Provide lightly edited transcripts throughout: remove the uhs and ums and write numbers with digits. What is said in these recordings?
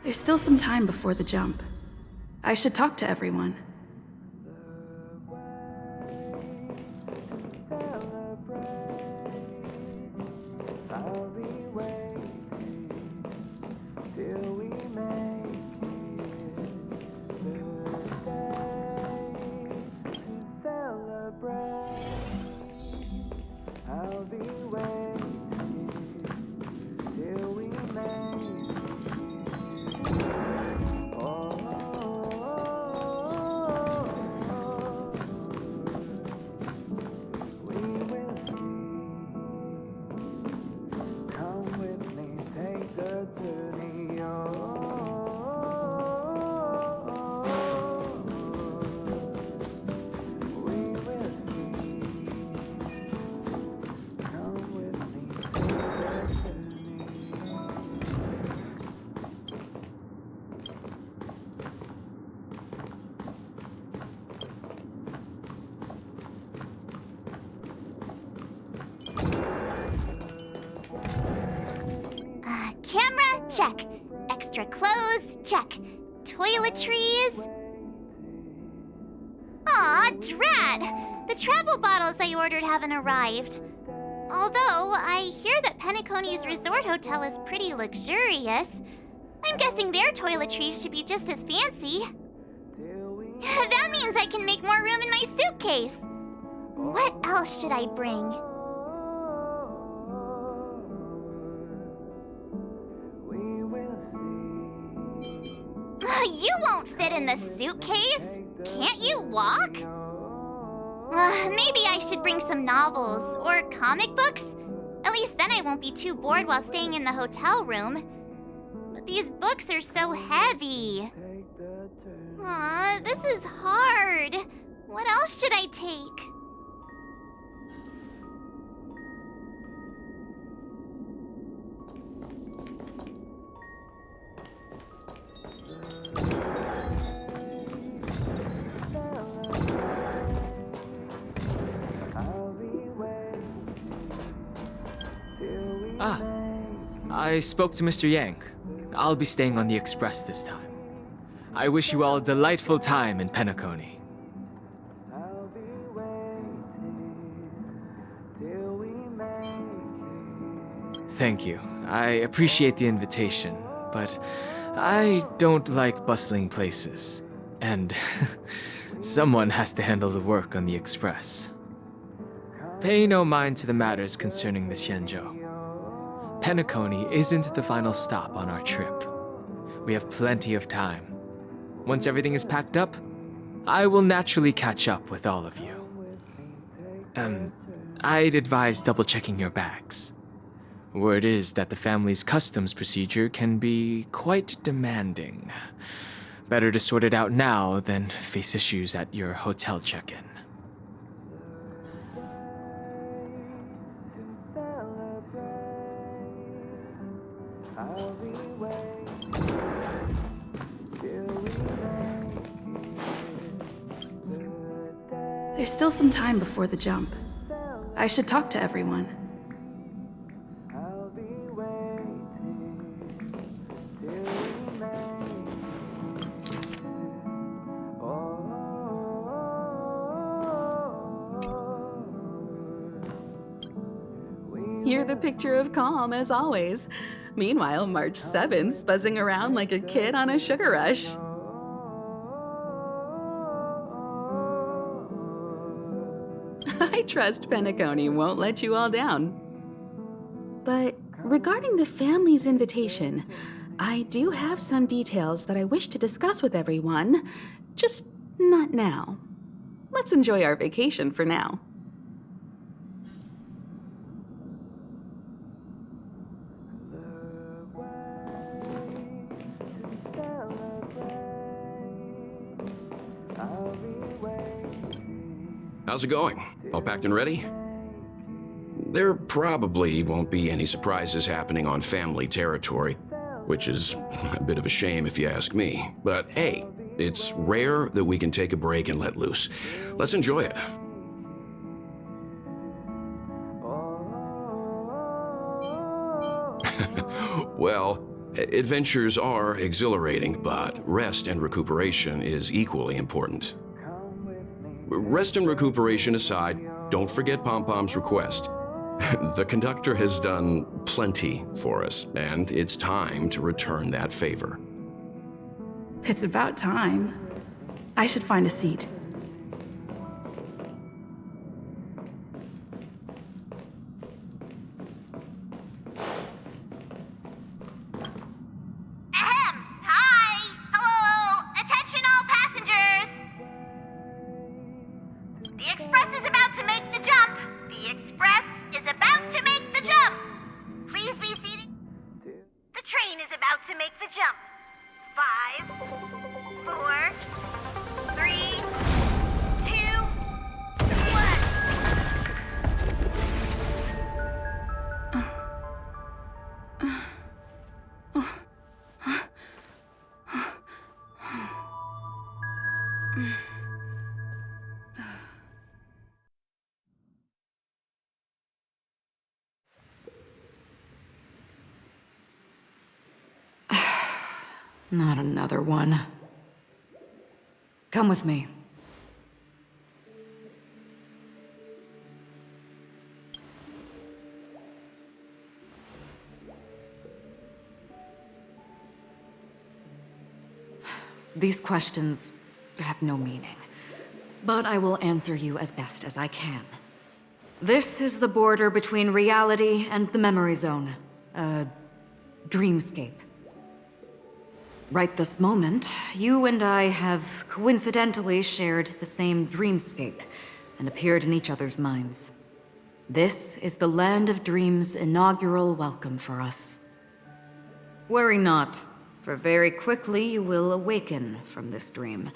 There's still some time before the jump. I should talk to everyone. Camera, check. Extra clothes, check. Toiletries. Aw, drat! The travel bottles I ordered haven't arrived. Although, I hear that Penacony's resort hotel is pretty luxurious. I'm guessing their toiletries should be just as fancy. That means I can make more room in my suitcase. What else should I bring? You won't fit in the suitcase. Can't you walk? Maybe I should bring some novels or comic books. At least then I won't be too bored while staying in the hotel room. But these books are so heavy. Aw, this is hard. What else should I take? I spoke to Mr. Yang. I'll be staying on the express this time. I wish you all a delightful time in Penacony. Thank you. I appreciate the invitation, but I don't like bustling places. And someone has to handle the work on the express. Pay no mind to the matters concerning the Xianzhou. Penacony isn't the final stop on our trip. We have plenty of time. Once everything is packed up, I will naturally catch up with all of you. I'd advise double-checking your bags. Word is that the family's customs procedure can be quite demanding. Better to sort it out now than face issues at your hotel check-in. There's still some time before the jump. I should talk to everyone. You're the picture of calm, as always. Meanwhile, March 7th's buzzing around like a kid on a sugar rush. I trust Penacony won't let you all down. But regarding the family's invitation, I do have some details that I wish to discuss with everyone, just not now. Let's enjoy our vacation for now. How's it going? All packed and ready? There probably won't be any surprises happening on family territory, which is a bit of a shame if you ask me. But hey, it's rare that we can take a break and let loose. Let's enjoy it. Well, Adventures are exhilarating, but rest and recuperation is equally important. Rest and recuperation aside, don't forget Pom-Pom's request. The conductor has done plenty for us, and it's time to return that favor. It's about time. I should find a seat. Ahem! Hi! Hello! Attention all passengers! The express is about to make the jump! The express is about to make the jump! Please be seated. The train is about to make the jump. 5, 4, 3, 2, 1. Not another one. Come with me. These questions have no meaning, but I will answer you as best as I can. This is the border between reality and the memory zone, a dreamscape. Right this moment, you and I have coincidentally shared the same dreamscape and appeared in each other's minds. This is the Land of Dreams' inaugural welcome for us. Worry not, for very quickly you will awaken from this dream,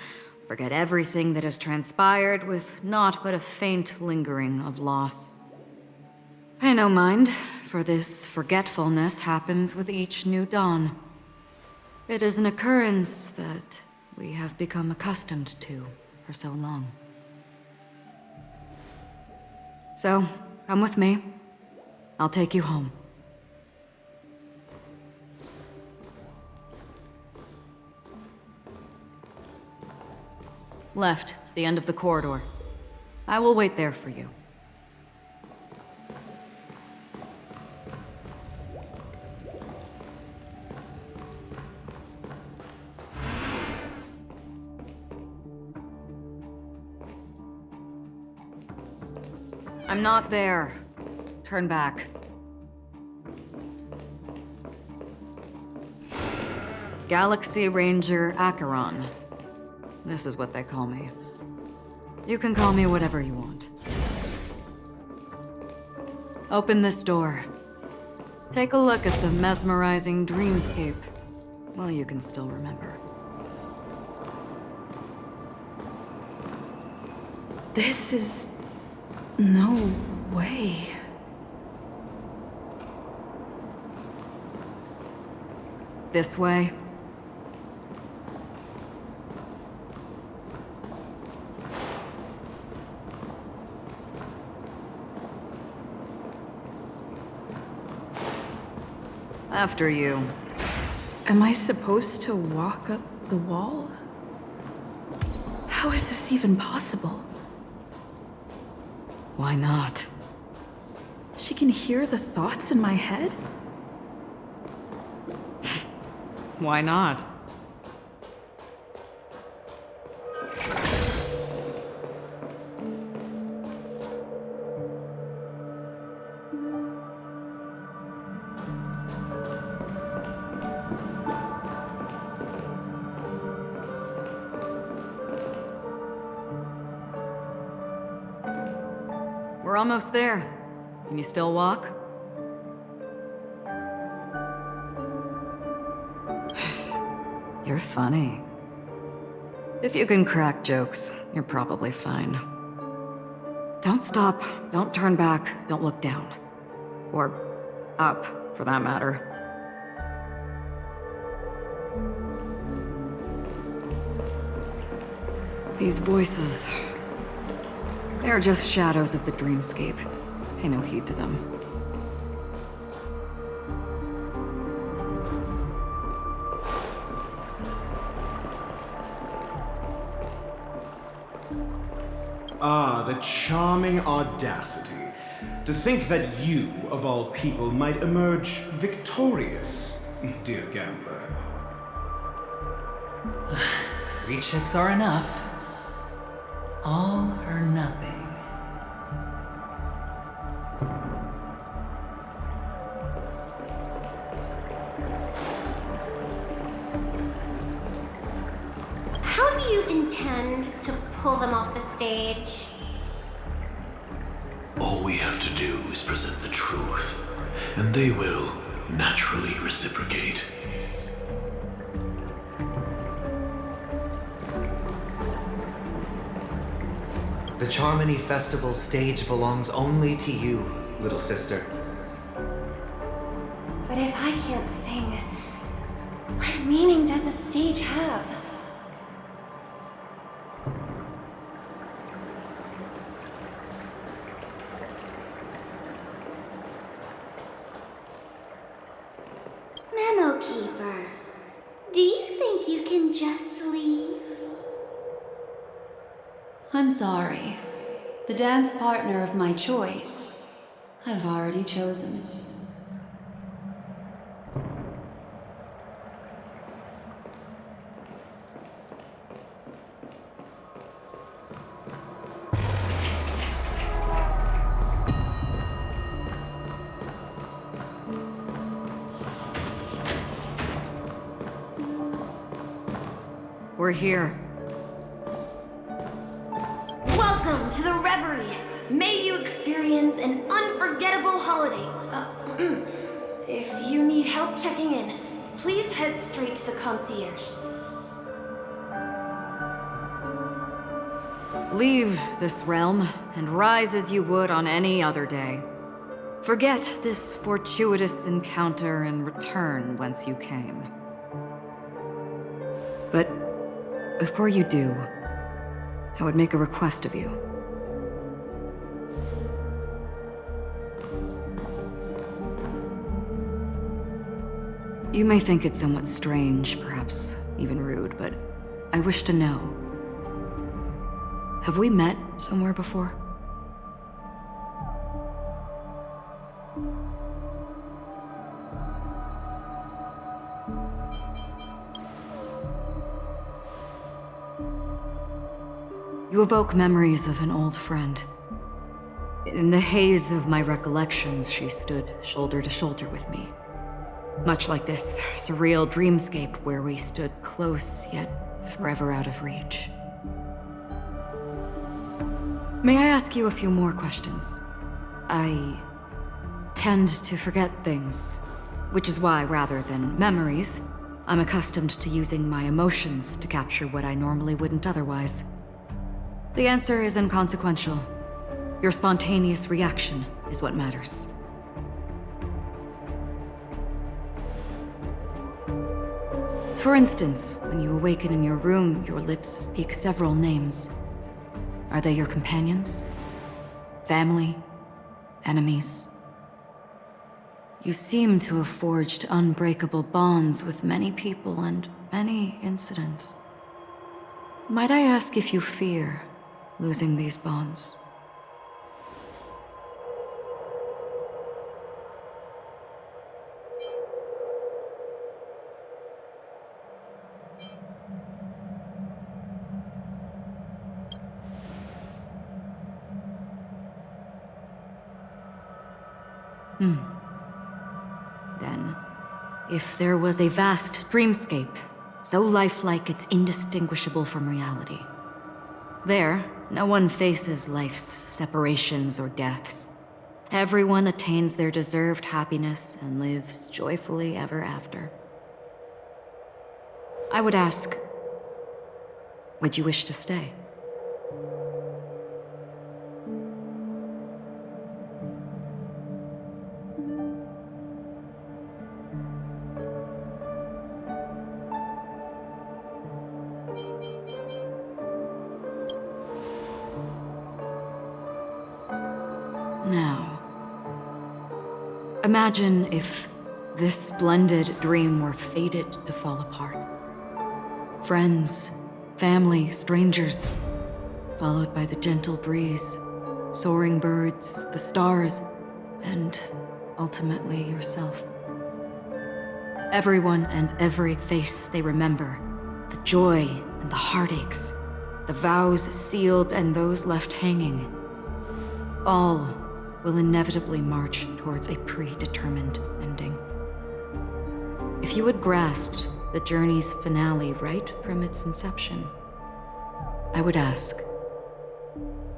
forget everything that has transpired with naught but a faint lingering of loss. Pay no mind, for this forgetfulness happens with each new dawn. It is an occurrence that we have become accustomed to for so long. So, come with me. I'll take you home. Left, the end of the corridor. I will wait there for you. I'm not there. Turn back. Galaxy Ranger Acheron. This is what they call me. You can call me whatever you want. Open this door. Take a look at the mesmerizing dreamscape. Well, you can still remember. This is... no way. This way. After you. Am I supposed to walk up the wall? How is this even possible? Why not? She can hear the thoughts in my head? Why not? We're almost there. Can you still walk? You're funny. If you can crack jokes, you're probably fine. Don't stop, don't turn back, don't look down. Or up, for that matter. These voices... they're just shadows of the dreamscape. Pay no heed to them. Ah, the charming audacity. To think that you, of all people, might emerge victorious, dear gambler. 3 chips are enough. All or nothing. How do you intend to pull them off the stage? All we have to do is present the truth, and they will naturally reciprocate. The Charmony Festival stage belongs only to you, little sister. But if I can't sing, what meaning does a stage have? Memo Keeper, do you think you can just leave? I'm sorry. The dance partner of my choice, I've already chosen. We're here. Welcome to the Reverie! May you experience an unforgettable holiday. If you need help checking in, please head straight to the concierge. Leave this realm and rise as you would on any other day. Forget this fortuitous encounter and return whence you came. But before you do, I would make a request of you. You may think it somewhat strange, perhaps even rude, but I wish to know. Have we met somewhere before? You evoke memories of an old friend. In the haze of my recollections, she stood shoulder to shoulder with me. Much like this surreal dreamscape where we stood close, yet forever out of reach. May I ask you a few more questions? I tend to forget things, which is why, rather than memories, I'm accustomed to using my emotions to capture what I normally wouldn't otherwise. The answer is inconsequential. Your spontaneous reaction is what matters. For instance, when you awaken in your room, your lips speak several names. Are they your companions? Family? Enemies? You seem to have forged unbreakable bonds with many people and many incidents. Might I ask if you fear losing these bonds? Then, if there was a vast dreamscape, so lifelike it's indistinguishable from reality, there, no one faces life's separations or deaths. Everyone attains their deserved happiness and lives joyfully ever after. I would ask, would you wish to stay? Now, imagine if this splendid dream were fated to fall apart. Friends, family, strangers, followed by the gentle breeze, soaring birds, the stars, and ultimately yourself. Everyone and every face they remember, the joy and the heartaches, the vows sealed and those left hanging, all will inevitably march towards a predetermined ending. If you had grasped the journey's finale right from its inception, I would ask,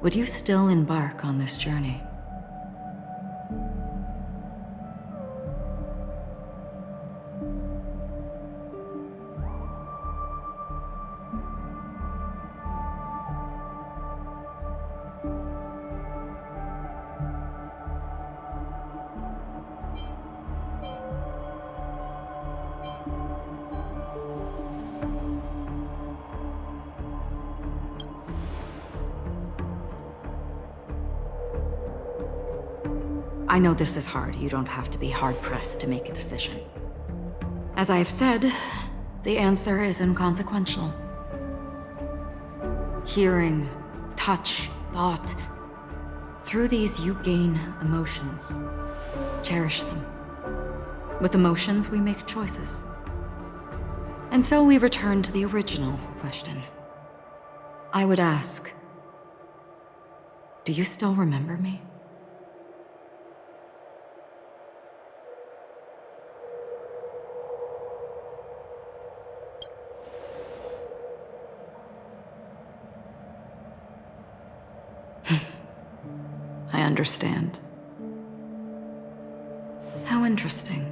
would you still embark on this journey? I know this is hard. You don't have to be hard-pressed to make a decision. As I have said, the answer is inconsequential. Hearing, touch, thought. Through these you gain emotions. Cherish them. With emotions, we make choices. And so we return to the original question. I would ask, do you still remember me? I understand. How interesting.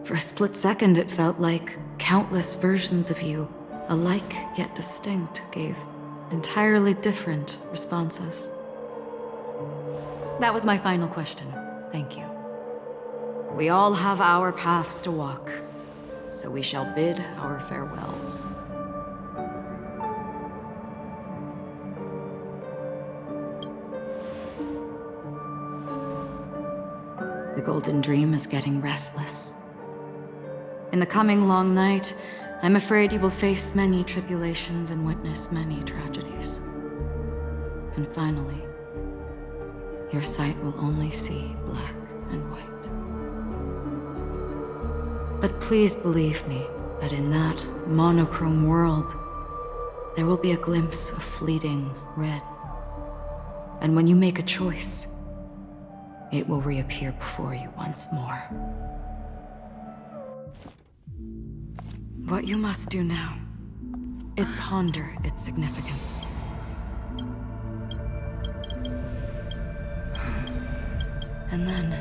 For a split second, it felt like countless versions of you, alike yet distinct, gave entirely different responses. That was my final question. Thank you. We all have our paths to walk, so we shall bid our farewells. The Golden Dream is getting restless. In the coming long night, I'm afraid you will face many tribulations and witness many tragedies. And finally, your sight will only see black and white. But please believe me that in that monochrome world, there will be a glimpse of fleeting red. And when you make a choice, it will reappear before you once more. What you must do now is ponder its significance. And then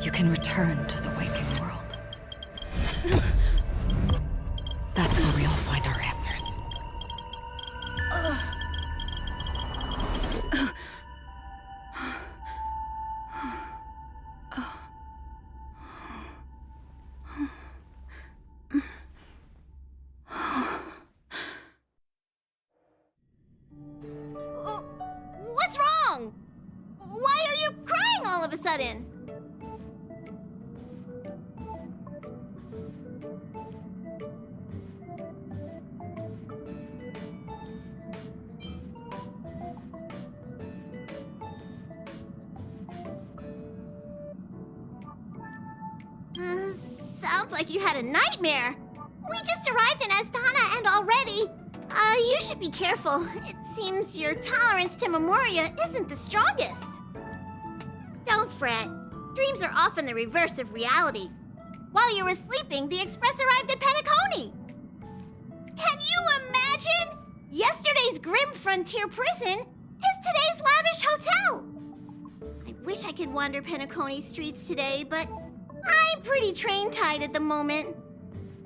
you can return to the waking world. That's where we all find our answers. What's wrong? Why are you crying all of a sudden? Sounds like you had a nightmare. We just arrived in Astana and already... you should be careful. It seems your tolerance to Memoria isn't the strongest. Don't fret. Dreams are often the reverse of reality. While you were sleeping, the Express arrived at Penacony. Can you imagine? Yesterday's grim frontier prison is today's lavish hotel. I wish I could wander Penacony streets today, but I'm pretty train-tied at the moment.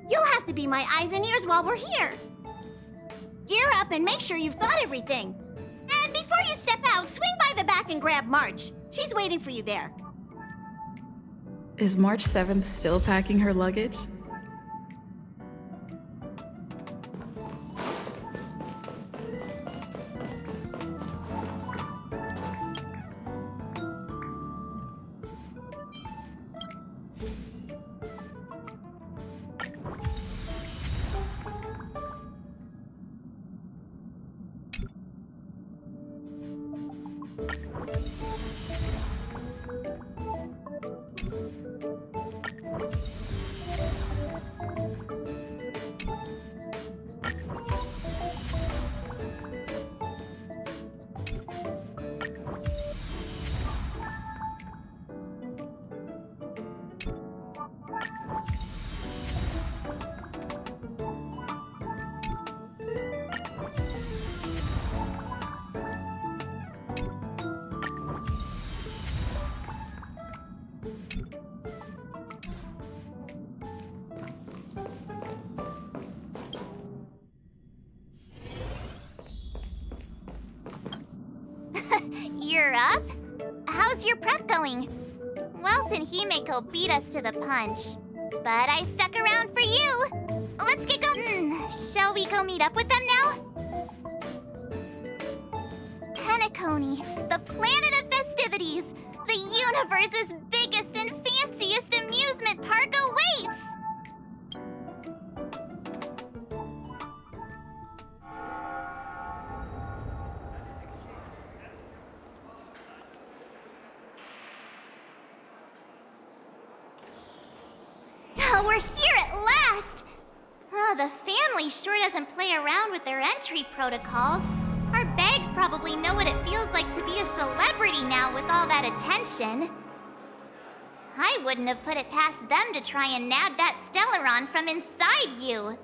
You'll have to be my eyes and ears while we're here. Gear up and make sure you've got everything. And before you step out, swing by the back and grab March. She's waiting for you there. Is March 7th still packing her luggage? Cheer up! How's your prep going? Welt and Himeko beat us to the punch, but I stuck around for you! Let's get going! Shall we go meet up with them now? Penacony, the planet of festivities! The universe's biggest and fanciest amusement park awaits! Oh, we're here at last! Oh, the family sure doesn't play around with their entry protocols. Our bags probably know what it feels like to be a celebrity now with all that attention. I wouldn't have put it past them to try and nab that Stellaron from inside you.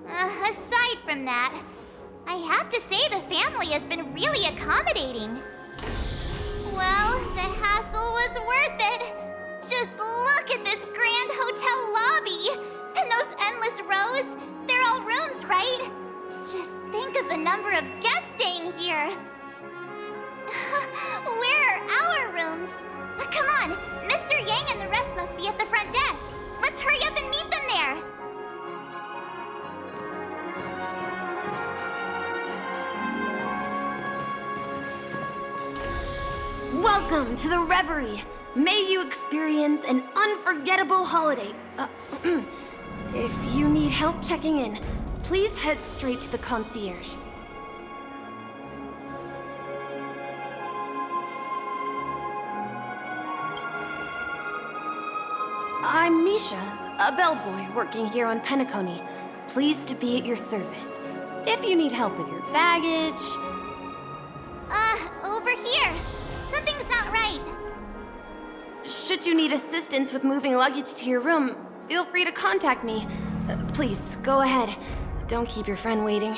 Aside from that, I have to say the family has been really accommodating. Well, the hassle was worth it. Just look at this grand hotel lobby. And those endless rows, they're all rooms, right? Just think of the number of guests staying here. Where are our rooms? Come on, Mr. Yang and the rest must be at the front desk. Let's hurry up and meet them there. Welcome to the Reverie. May you experience an unforgettable holiday. If you need help checking in, please head straight to the concierge. I'm Misha, a bellboy working here on Penacony. Pleased to be at your service. If you need help with your baggage... Over here. Something's not right. Should you need assistance with moving luggage to your room, feel free to contact me. Please, go ahead. Don't keep your friend waiting.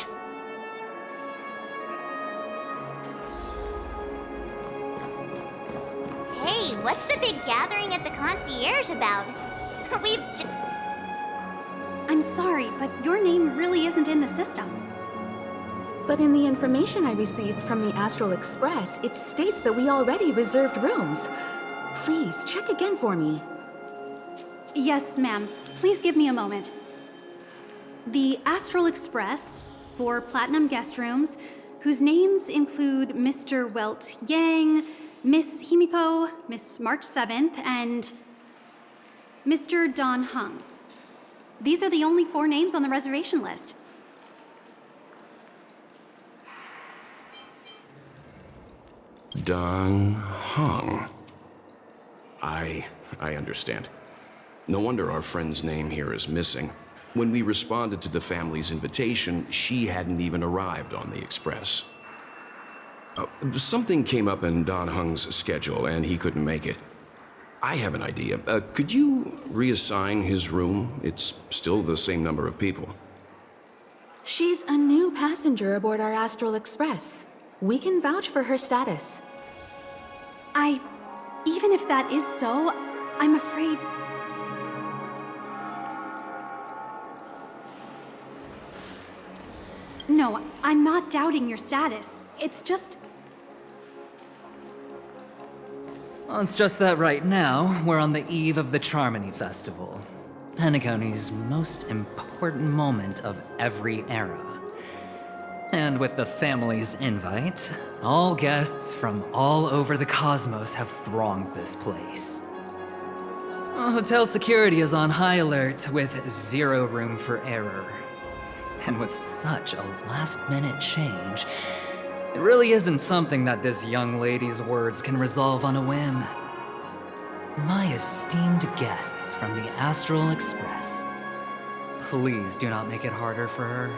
Hey, what's the big gathering at the concierge about? I'm sorry, but your name really isn't in the system. But in the information I received from the Astral Express, it states that we already reserved rooms. Please, check again for me. Yes, ma'am. Please give me a moment. The Astral Express, 4 platinum guest rooms, whose names include Mr. Welt Yang, Miss Himiko, Miss March 7th, and Mr. Don Hung. These are the only 4 names on the reservation list. Don Hung. I understand. No wonder our friend's name here is missing. When we responded to the family's invitation, she hadn't even arrived on the express. Something came up in Don Hung's schedule, and he couldn't make it. I have an idea. Could you reassign his room? It's still the same number of people. She's a new passenger aboard our Astral Express. We can vouch for her status. Even if that is so, I'm afraid... No, I'm not doubting your status. It's just... Well, it's just that right now, we're on the eve of the Charmony Festival. Penacony's most important moment of every era. And with the family's invite, all guests from all over the cosmos have thronged this place. Hotel security is on high alert with 0 room for error. And with such a last-minute change, it really isn't something that this young lady's words can resolve on a whim. My esteemed guests from the Astral Express, please do not make it harder for her.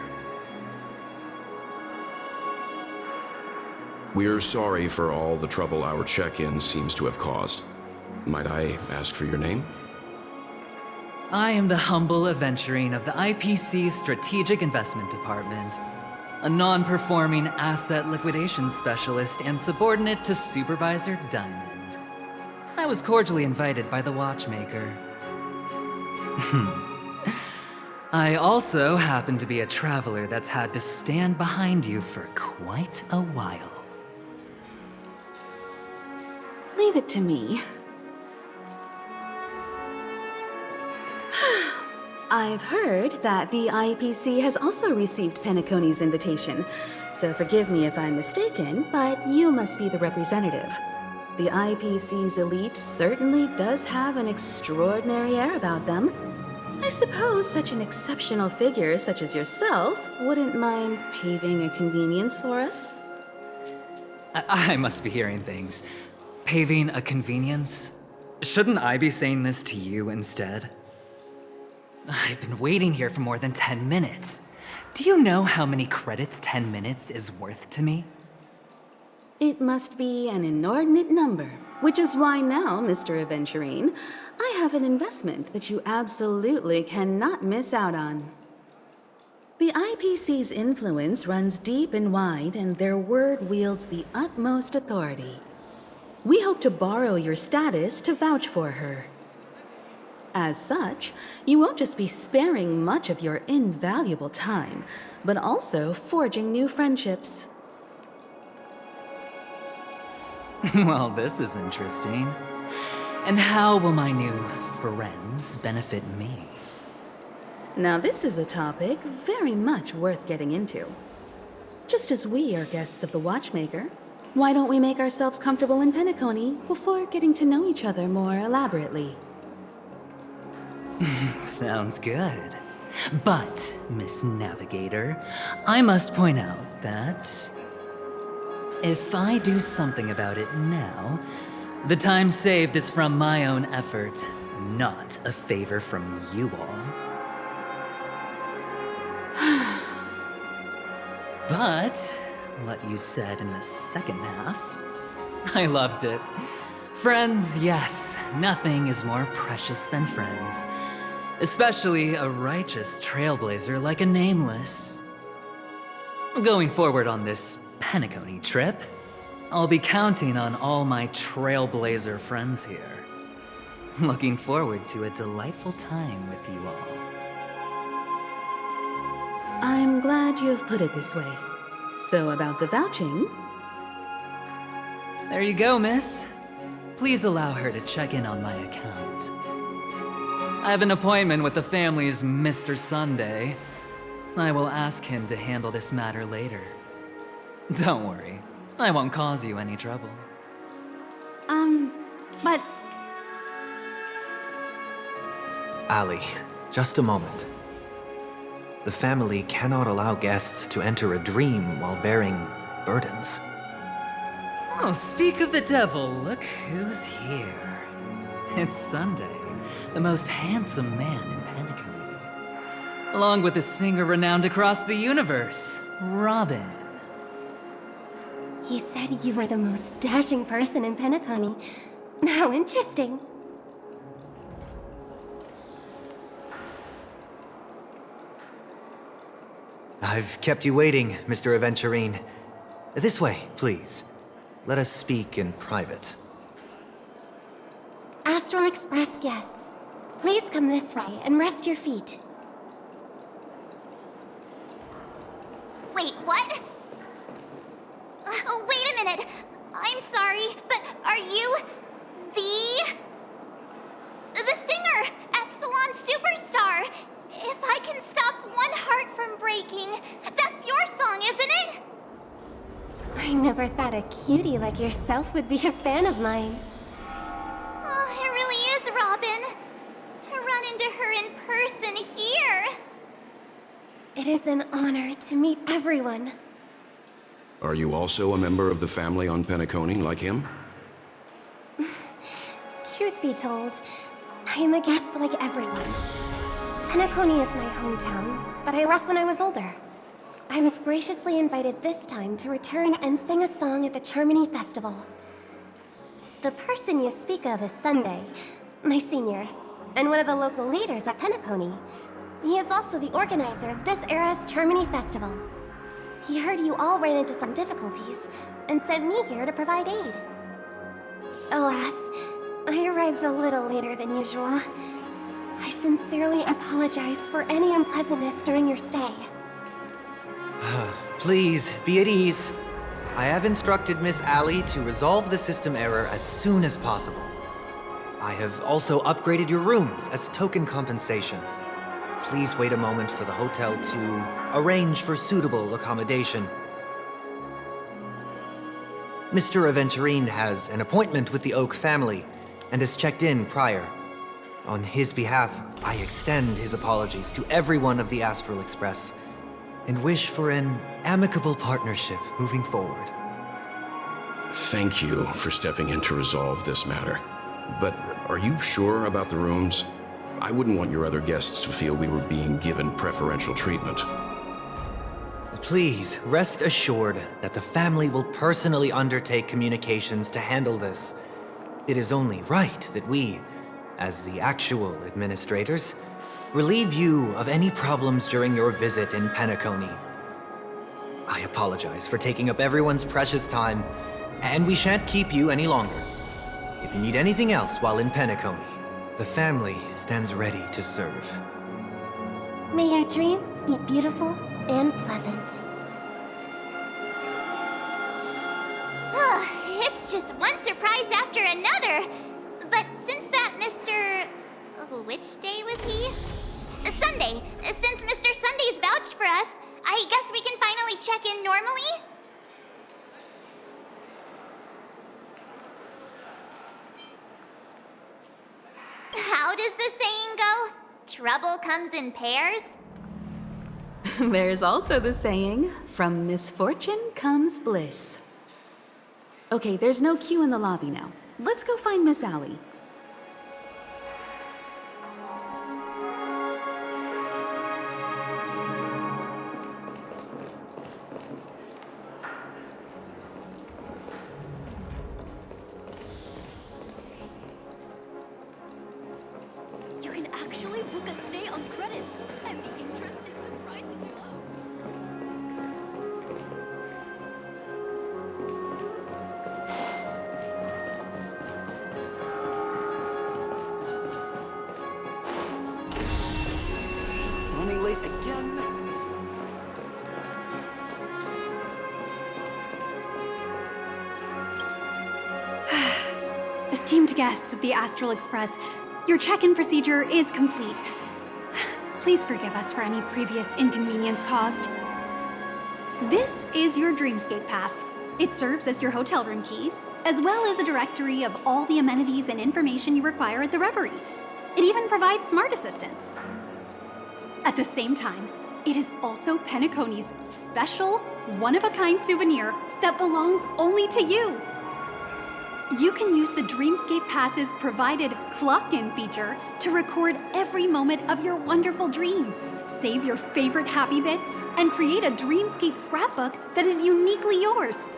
We're sorry for all the trouble our check-in seems to have caused. Might I ask for your name? I am the humble aventurine of the IPC's Strategic Investment Department, a non-performing asset liquidation specialist and subordinate to Supervisor Diamond. I was cordially invited by the watchmaker. I also happen to be a traveler that's had to stand behind you for quite a while. Leave it to me. I've heard that the IPC has also received Penacony's invitation, so forgive me if I'm mistaken, but you must be the representative. The IPC's elite certainly does have an extraordinary air about them. I suppose such an exceptional figure such as yourself wouldn't mind paving a convenience for us? I must be hearing things. Paving a convenience? Shouldn't I be saying this to you instead? I've been waiting here for more than 10 minutes. Do you know how many credits 10 minutes is worth to me? It must be an inordinate number, which is why now, Mr. Aventurine, I have an investment that you absolutely cannot miss out on. The IPC's influence runs deep and wide, and their word wields the utmost authority. We hope to borrow your status to vouch for her. As such, you won't just be sparing much of your invaluable time, but also forging new friendships. Well, this is interesting. And how will my new friends benefit me? Now this is a topic very much worth getting into. Just as we are guests of the Watchmaker, why don't we make ourselves comfortable in Penacony before getting to know each other more elaborately? Sounds good. But, Miss Navigator, I must point out that if I do something about it now, the time saved is from my own effort, not a favor from you all. But what you said in the second half, I loved it. Friends, yes, nothing is more precious than friends. Especially a righteous trailblazer like a Nameless. Going forward on this Penacony trip, I'll be counting on all my trailblazer friends here. Looking forward to a delightful time with you all. I'm glad you have put it this way. So about the vouching... There you go, miss. Please allow her to check in on my account. I have an appointment with the family's Mr. Sunday. I will ask him to handle this matter later. Don't worry, I won't cause you any trouble. But... Ali, just a moment. The family cannot allow guests to enter a dream while bearing burdens. Oh, speak of the devil, look who's here. It's Sunday, the most handsome man in Penacony. Along with a singer renowned across the universe, Robin. He said you were the most dashing person in Penacony. How interesting. I've kept you waiting, Mr. Aventurine. This way, please. Let us speak in private. Astral Express guests, please come this way and rest your feet. Wait, what? Oh, wait a minute. I'm sorry, but are you the singer, Epsilon Superstar? If I can stop one heart from breaking, that's your song, isn't it? I never thought a cutie like yourself would be a fan of mine. Oh, it really is, Robin. To run into her in person here. It is an honor to meet everyone. Are you also a member of the family on Penacony like him? Truth be told, I am a guest like everyone. Penacony is my hometown, but I left when I was older. I was graciously invited this time to return and sing a song at the Charmony Festival. The person you speak of is Sunday, my senior, and one of the local leaders at Penacony. He is also the organizer of this era's Charmony Festival. He heard you all ran into some difficulties, and sent me here to provide aid. Alas, I arrived a little later than usual. I sincerely apologize for any unpleasantness during your stay. Please, be at ease. I have instructed Miss Allie to resolve the system error as soon as possible. I have also upgraded your rooms as token compensation. Please wait a moment for the hotel to arrange for suitable accommodation. Mr. Aventurine has an appointment with the Oak family and has checked in prior. On his behalf, I extend his apologies to everyone of the Astral Express and wish for an amicable partnership moving forward. Thank you for stepping in to resolve this matter. But are you sure about the rooms? I wouldn't want your other guests to feel we were being given preferential treatment. Please, rest assured that the family will personally undertake communications to handle this. It is only right that we, as the actual administrators, relieve you of any problems during your visit in Penacony. I apologize for taking up everyone's precious time, and we shan't keep you any longer. If you need anything else while in Penacony, the family stands ready to serve. May your dreams be beautiful and pleasant. It's just one surprise after another. But since that Mr. Which day was he? Sunday. Since Mr. Sunday's vouched for us, I guess we can finally check in normally? How does the saying go? Trouble comes in pairs? There's also the saying, from misfortune comes bliss. Okay, there's no queue in the lobby now. Let's go find Miss Allie. You can actually book a stay on credit, and the interest is surprisingly low. Running late again? Esteemed guests of the Astral Express, your check-in procedure is complete. Please forgive us for any previous inconvenience caused. This is your Dreamscape Pass. It serves as your hotel room key, as well as a directory of all the amenities and information you require at the Reverie. It even provides smart assistants. At the same time, it is also Penacony's special, one-of-a-kind souvenir that belongs only to you. You can use the Dreamscape Pass's provided clock-in feature to record every moment of your wonderful dream, save your favorite happy bits, and create a Dreamscape scrapbook that is uniquely yours.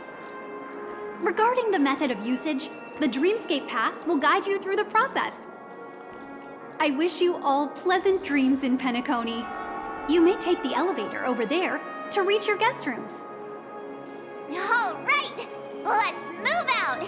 Regarding the method of usage, the Dreamscape Pass will guide you through the process. I wish you all pleasant dreams in Penacony. You may take the elevator over there to reach your guest rooms. All right, let's move out!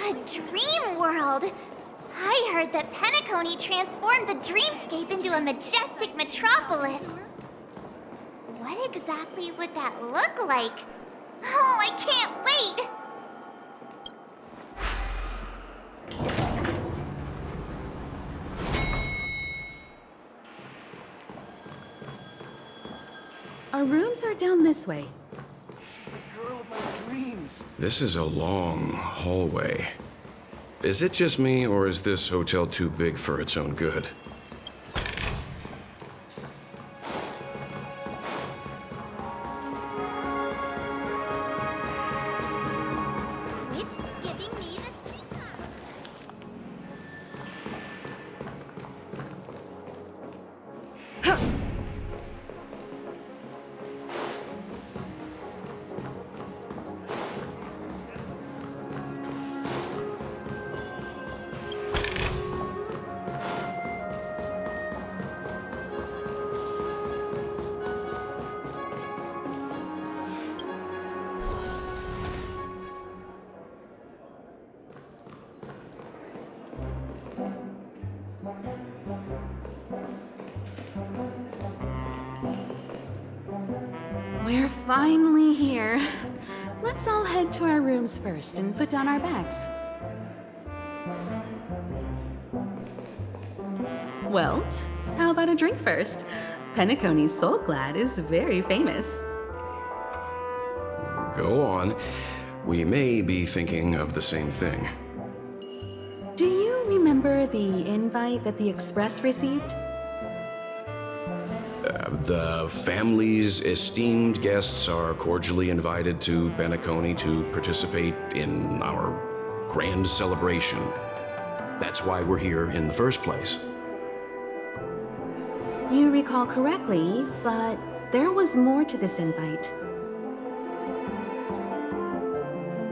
A dream world! I heard that Penacony transformed the dreamscape into a majestic metropolis. What exactly would that look like? Oh, I can't wait! Our rooms are down this way. This is a long hallway. Is it just me, or is this hotel too big for its own good? Quit giving me the signal! We're finally here. Let's all head to our rooms first and put down our bags. Welt, how about a drink first? Penacony's Soul Glad is very famous. Go on. We may be thinking of the same thing. Do you remember the invite that the Express received? The family's esteemed guests are cordially invited to Penacony to participate in our grand celebration. That's why we're here in the first place. You recall correctly, but there was more to this invite.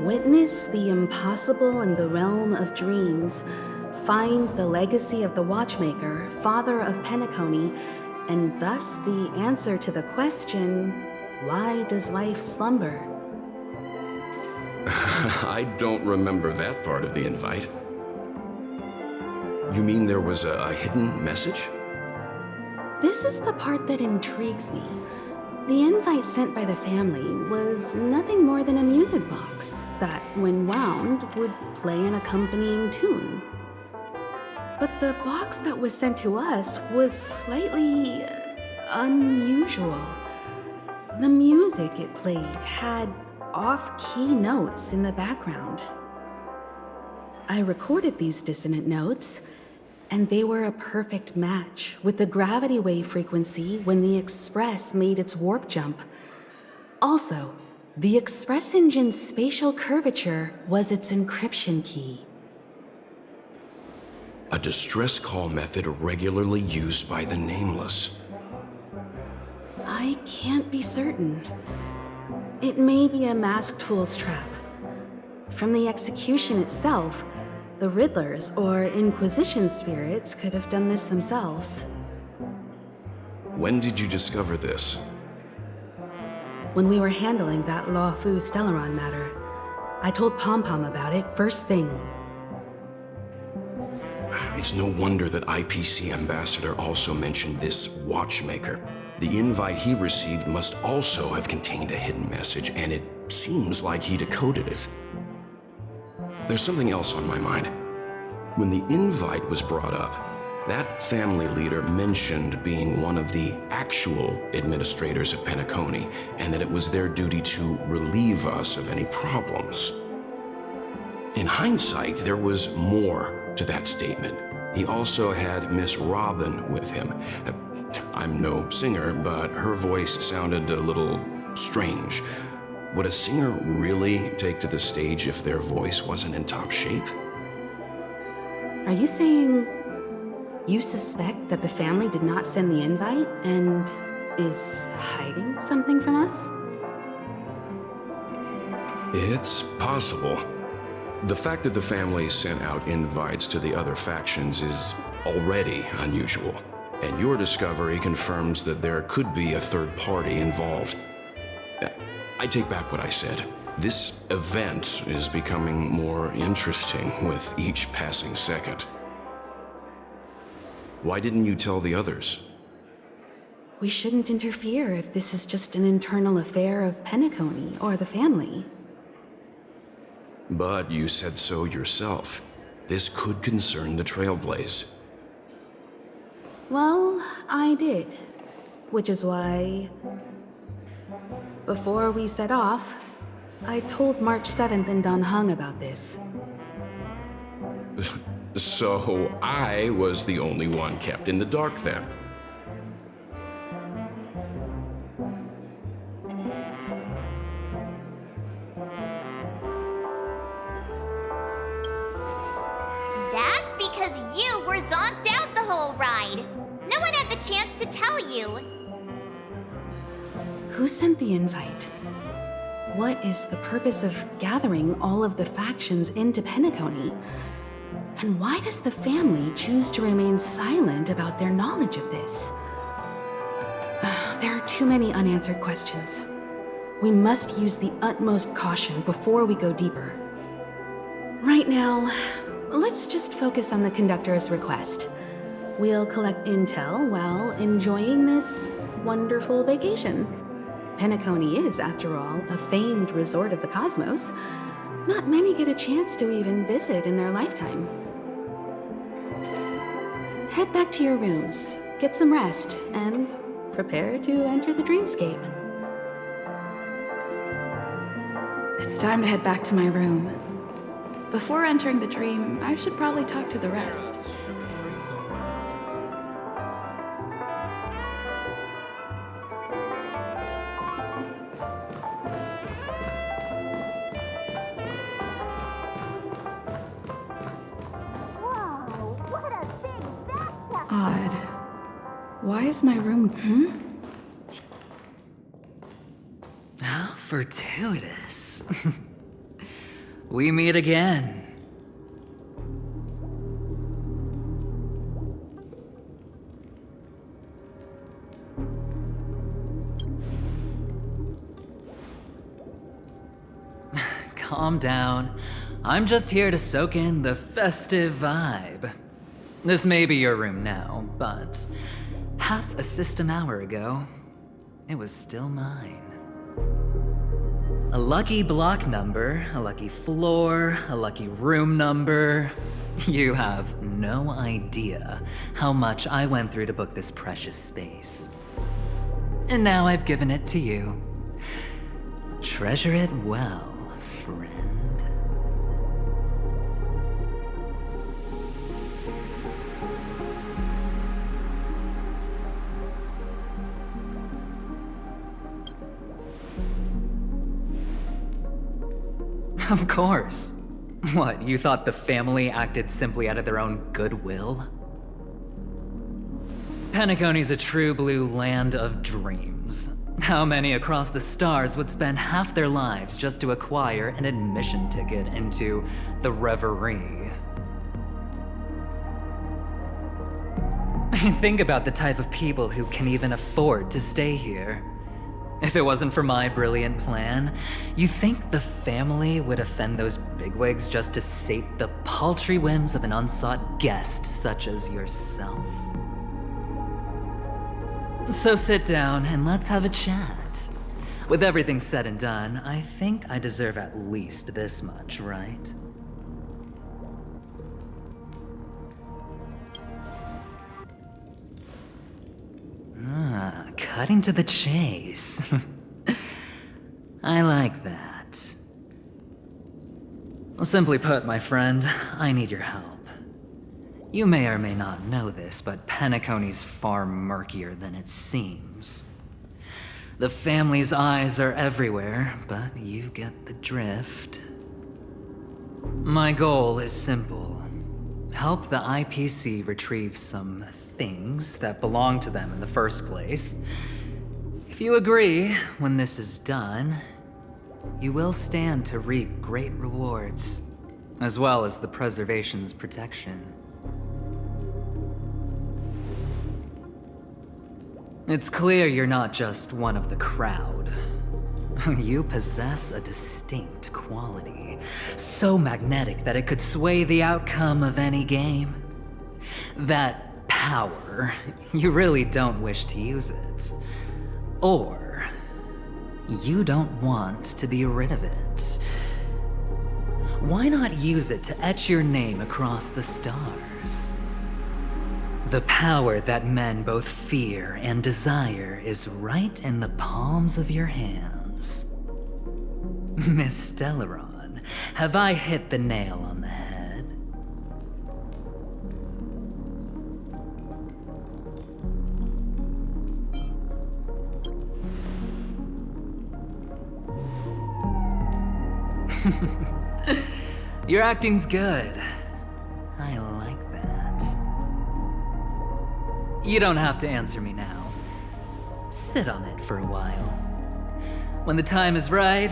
Witness the impossible in the realm of dreams. Find the legacy of the Watchmaker, father of Penacony, and thus the answer to the question, why does life slumber? I don't remember that part of the invite. You mean there was a hidden message? This is the part that intrigues me. The invite sent by the family was nothing more than a music box that, when wound, would play an accompanying tune. But the box that was sent to us was slightly unusual. The music it played had off-key notes in the background. I recorded these dissonant notes, and they were a perfect match with the gravity wave frequency when the Express made its warp jump. Also, the Express engine's spatial curvature was its encryption key. A distress call method regularly used by the Nameless. I can't be certain. It may be a masked fool's trap. From the execution itself, the Riddlers or Inquisition spirits could have done this themselves. When did you discover this? When we were handling that Law Fu Stellaron matter, I told Pom Pom about it first thing. It's no wonder that IPC Ambassador also mentioned this Watchmaker. The invite he received must also have contained a hidden message, and it seems like he decoded it. There's something else on my mind. When the invite was brought up, that family leader mentioned being one of the actual administrators of Penacony, and that it was their duty to relieve us of any problems. In hindsight, there was more to that statement. He also had Miss Robin with him. I'm no singer, but her voice sounded a little strange. Would a singer really take to the stage if their voice wasn't in top shape? Are you saying you suspect that the family did not send the invite and is hiding something from us? It's possible. The fact that the family sent out invites to the other factions is already unusual, and your discovery confirms that there could be a third party involved. I take back what I said. This event is becoming more interesting with each passing second. Why didn't you tell the others? We shouldn't interfere if this is just an internal affair of Penacony or the family. But you said so yourself. This could concern the Trailblaze. Well, I did. Which is why, before we set off, I told March 7th and Don Hung about this. So I was the only one kept in the dark then. That's because you were zonked out the whole ride. No one had the chance to tell you. Who sent the invite? What is the purpose of gathering all of the factions into Penacony? And why does the family choose to remain silent about their knowledge of this? There are too many unanswered questions. We must use the utmost caution before we go deeper. Right now, let's just focus on the conductor's request. We'll collect intel while enjoying this wonderful vacation. Penacony is, after all, a famed resort of the cosmos. Not many get a chance to even visit in their lifetime. Head back to your rooms, get some rest, and prepare to enter the dreamscape. It's time to head back to my room. Before entering the dream, I should probably talk to the rest. Odd. Why is my room... How fortuitous. We meet again. Calm down. I'm just here to soak in the festive vibe. This may be your room now, but half a system hour ago, it was still mine. A lucky block number, a lucky floor, a lucky room number. You have no idea how much I went through to book this precious space. And now I've given it to you. Treasure it well, friend. Of course. What, you thought the family acted simply out of their own goodwill? Penacony's a true blue land of dreams. How many across the stars would spend half their lives just to acquire an admission ticket into the Reverie? Think about the type of people who can even afford to stay here. If it wasn't for my brilliant plan, you think the family would offend those bigwigs just to sate the paltry whims of an unsought guest such as yourself? So sit down and let's have a chat. With everything said and done, I think I deserve at least this much, right? Cutting to the chase. I like that. Simply put, my friend, I need your help. You may or may not know this, but Penacony's far murkier than it seems. The family's eyes are everywhere, but you get the drift. My goal is simple. Help the IPC retrieve some things that belong to them in the first place. If you agree, when this is done, you will stand to reap great rewards, as well as the preservation's protection. It's clear you're not just one of the crowd. You possess a distinct quality, so magnetic that it could sway the outcome of any game. That power, you really don't wish to use it. Or, you don't want to be rid of it. Why not use it to etch your name across the stars? The power that men both fear and desire is right in the palms of your hands. Miss Stellaron, have I hit the nail on the head? Your acting's good. I like that. You don't have to answer me now. Sit on it for a while. When the time is right,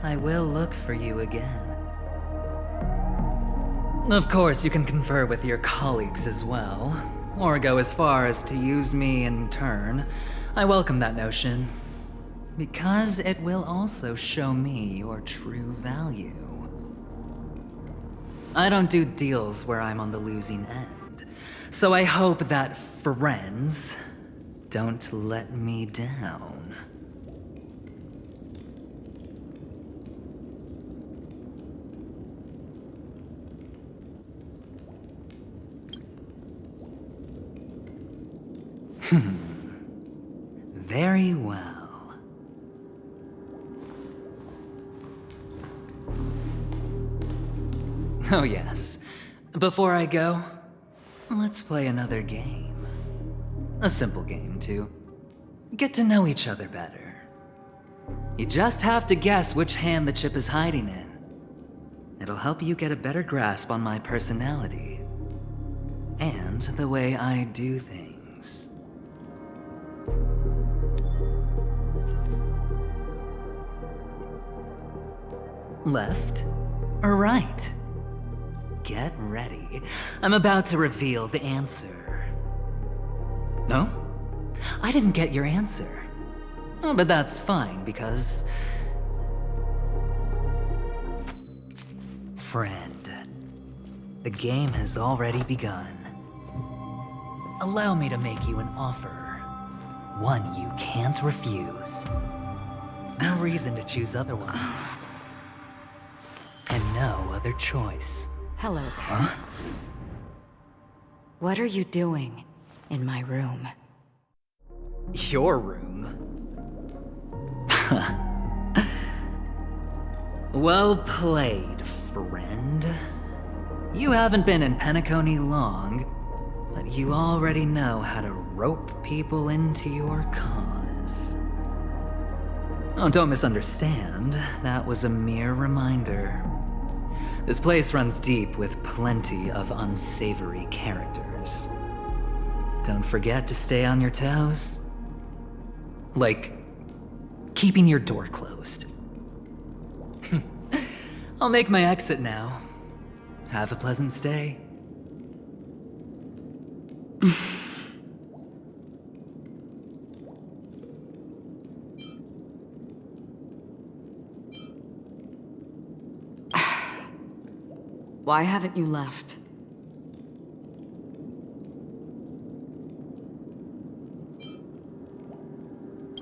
I will look for you again. Of course, you can confer with your colleagues as well, or go as far as to use me in turn. I welcome that notion, because it will also show me your true value. I don't do deals where I'm on the losing end, so I hope that friends don't let me down. Very well. Oh yes. Before I go, let's play another game. A simple game, to get to know each other better. You just have to guess which hand the chip is hiding in. It'll help you get a better grasp on my personality. and the way I do things. Left or right? Get ready. I'm about to reveal the answer. No? I didn't get your answer. Oh, but that's fine, because... Friend, the game has already begun. Allow me to make you an offer. One you can't refuse. No reason to choose otherwise. And no other choice. Hello there. Huh? What are you doing in my room? Your room? Well played, friend. You haven't been in Penacony long, but you already know how to rope people into your cause. Oh, don't misunderstand. That was a mere reminder. This place runs deep with plenty of unsavory characters. Don't forget to stay on your toes. Like, keeping your door closed. I'll make my exit now. Have a pleasant stay. Why haven't you left?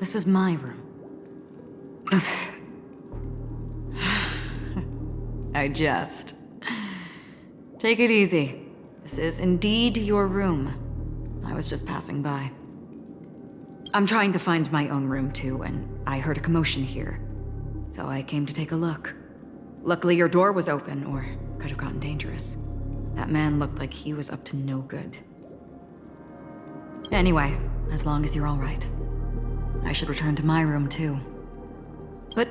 This is my room. I jest. Take it easy. This is indeed your room. I was just passing by. I'm trying to find my own room too, and I heard a commotion here. So I came to take a look. Luckily your door was open, or could have gotten dangerous. That man looked like he was up to no good. Anyway, as long as you're all right. I should return to my room too. But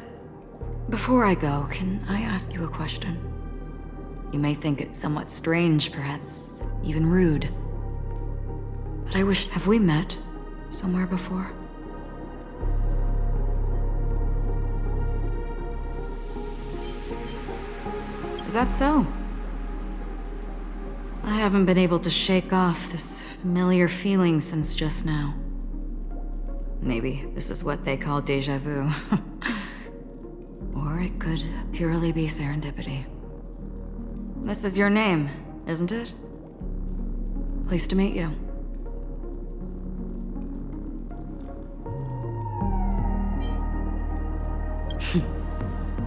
before I go, can I ask you a question? You may think it somewhat strange, perhaps even rude. But I wish, have we met somewhere before? Is that so? I haven't been able to shake off this familiar feeling since just now. Maybe this is what they call déjà vu. Or it could purely be serendipity. This is your name, isn't it? Pleased to meet you.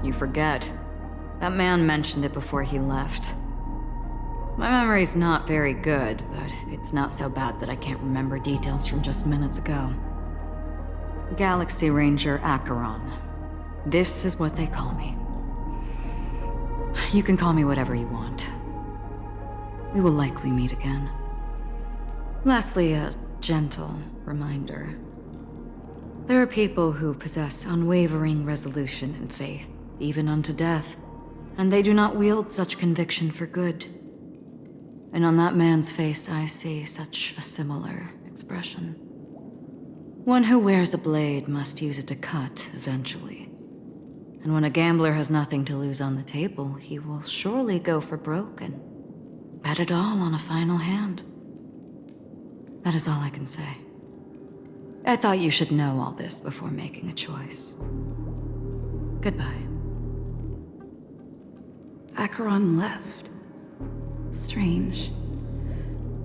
You forget. That man mentioned it before he left. My memory's not very good, but it's not so bad that I can't remember details from just minutes ago. Galaxy Ranger Acheron. This is what they call me. You can call me whatever you want. We will likely meet again. Lastly, a gentle reminder. There are people who possess unwavering resolution and faith, even unto death, and they do not wield such conviction for good. And on that man's face I see such a similar expression. One who wears a blade must use it to cut eventually. And when a gambler has nothing to lose on the table, he will surely go for broke and bet it all on a final hand. That is all I can say. I thought you should know all this before making a choice. Goodbye. Acheron left. Strange.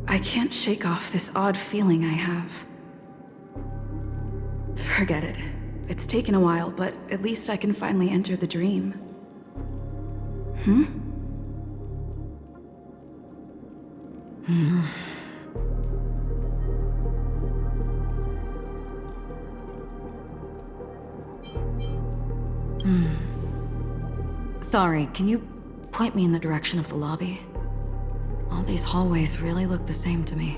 I can't shake off this odd feeling I have. Forget it. It's taken a while, but at least I can finally enter the dream. Sorry, can you point me in the direction of the lobby? All these hallways really look the same to me.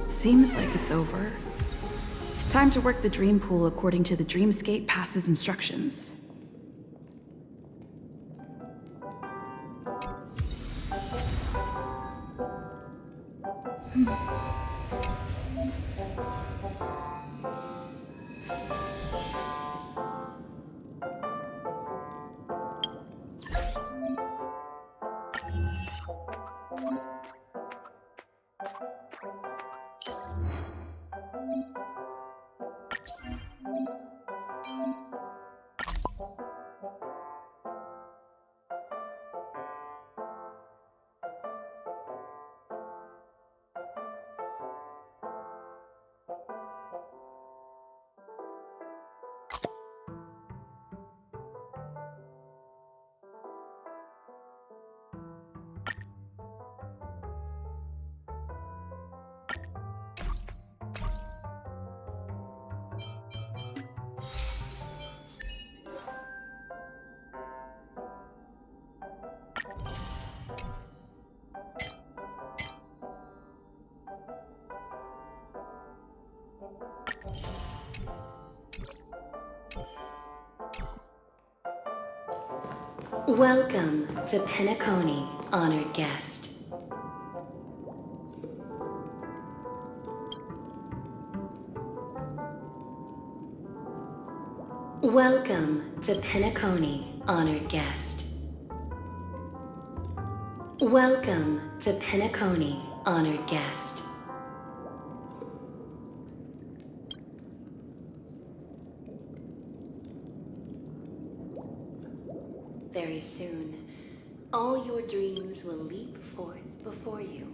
Seems like it's over. Time to work the dream pool according to the Dreamscape Pass's instructions. Welcome to Penacony, honored guest. Welcome to Penacony, honored guest. Welcome to Penacony, honored guest. Very soon, all your dreams will leap forth before you.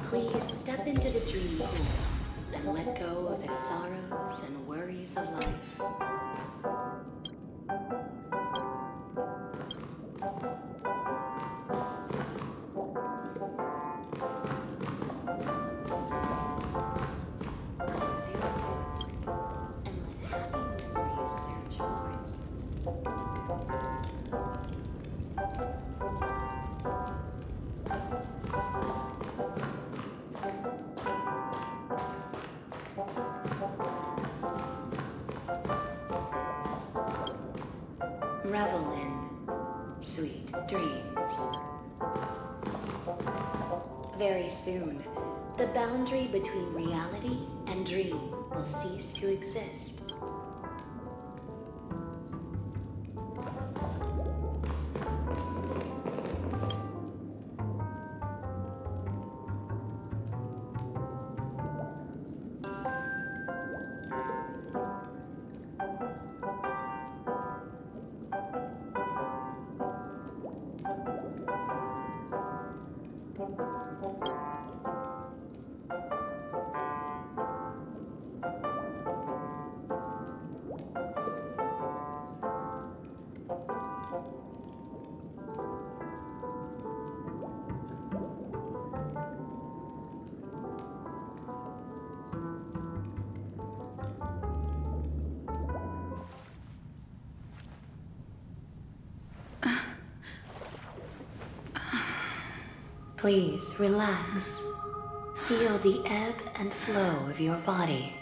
Please step into the dream pool and let go of the sorrows and worries of life. Revel in sweet dreams. Very soon, the boundary between reality and dream will cease to exist. Please relax. Feel the ebb and flow of your body.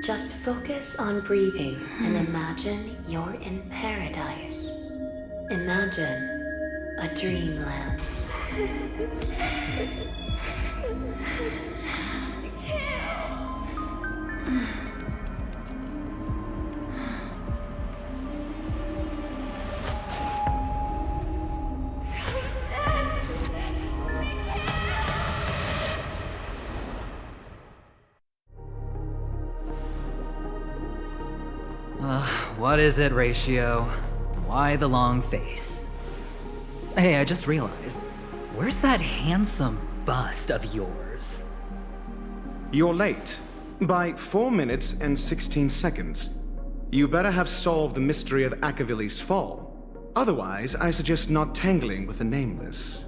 Just focus on breathing and imagine you're in paradise. Imagine a dreamland. What is it, Ratio? Why the long face? Hey, I just realized, where's that handsome bust of yours? You're late. By 4 minutes and 16 seconds. You better have solved the mystery of Akavili's fall. Otherwise, I suggest not tangling with the Nameless.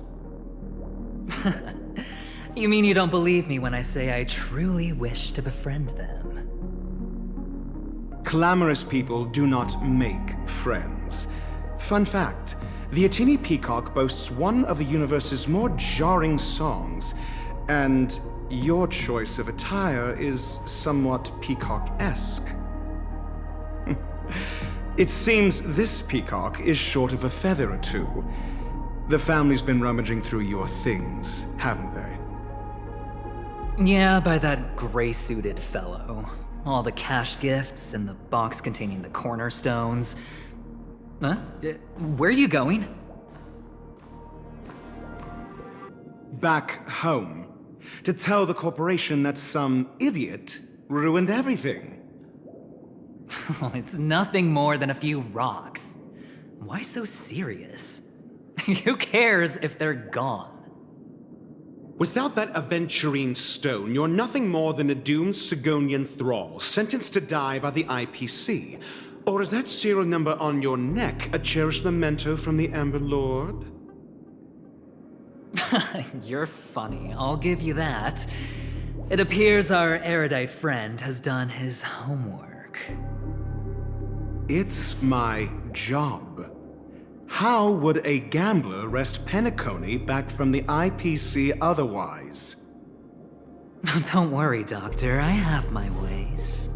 You mean you don't believe me when I say I truly wish to befriend them? Clamorous people do not make friends. Fun fact, the Atini Peacock boasts one of the universe's more jarring songs, and your choice of attire is somewhat peacock-esque. It seems this peacock is short of a feather or two. The family's been rummaging through your things, haven't they? Yeah, by that gray-suited fellow. All the cash gifts and the box containing the cornerstones. Huh? Where are you going? Back home. To tell the corporation that some idiot ruined everything. It's nothing more than a few rocks. Why so serious? Who cares if they're gone? Without that aventurine stone, you're nothing more than a doomed Sigonian thrall, sentenced to die by the IPC. Or is that serial number on your neck a cherished memento from the Amber Lord? You're funny, I'll give you that. It appears our erudite friend has done his homework. It's my job. How would a gambler wrest Penacony back from the IPC otherwise? Don't worry, Doctor, I have my ways.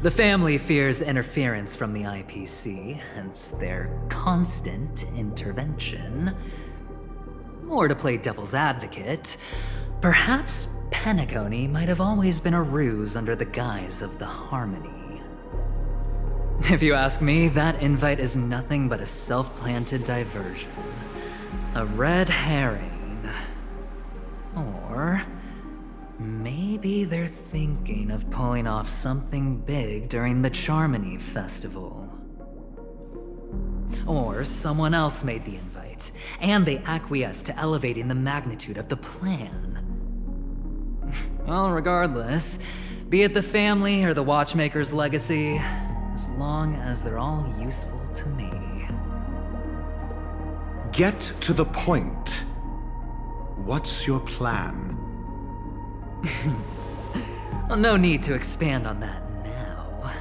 The family fears interference from the IPC, hence their constant intervention. Or to play devil's advocate, perhaps Penacony might have always been a ruse under the guise of the Harmony. If you ask me, that invite is nothing but a self-planted diversion. A red herring. Or maybe they're thinking of pulling off something big during the Charmony Festival. Or someone else made the invite, and they acquiesced to elevating the magnitude of the plan. Well, regardless, be it the family or the Watchmaker's legacy, as long as they're all useful to me. Get to the point. What's your plan? Well, no need to expand on that now.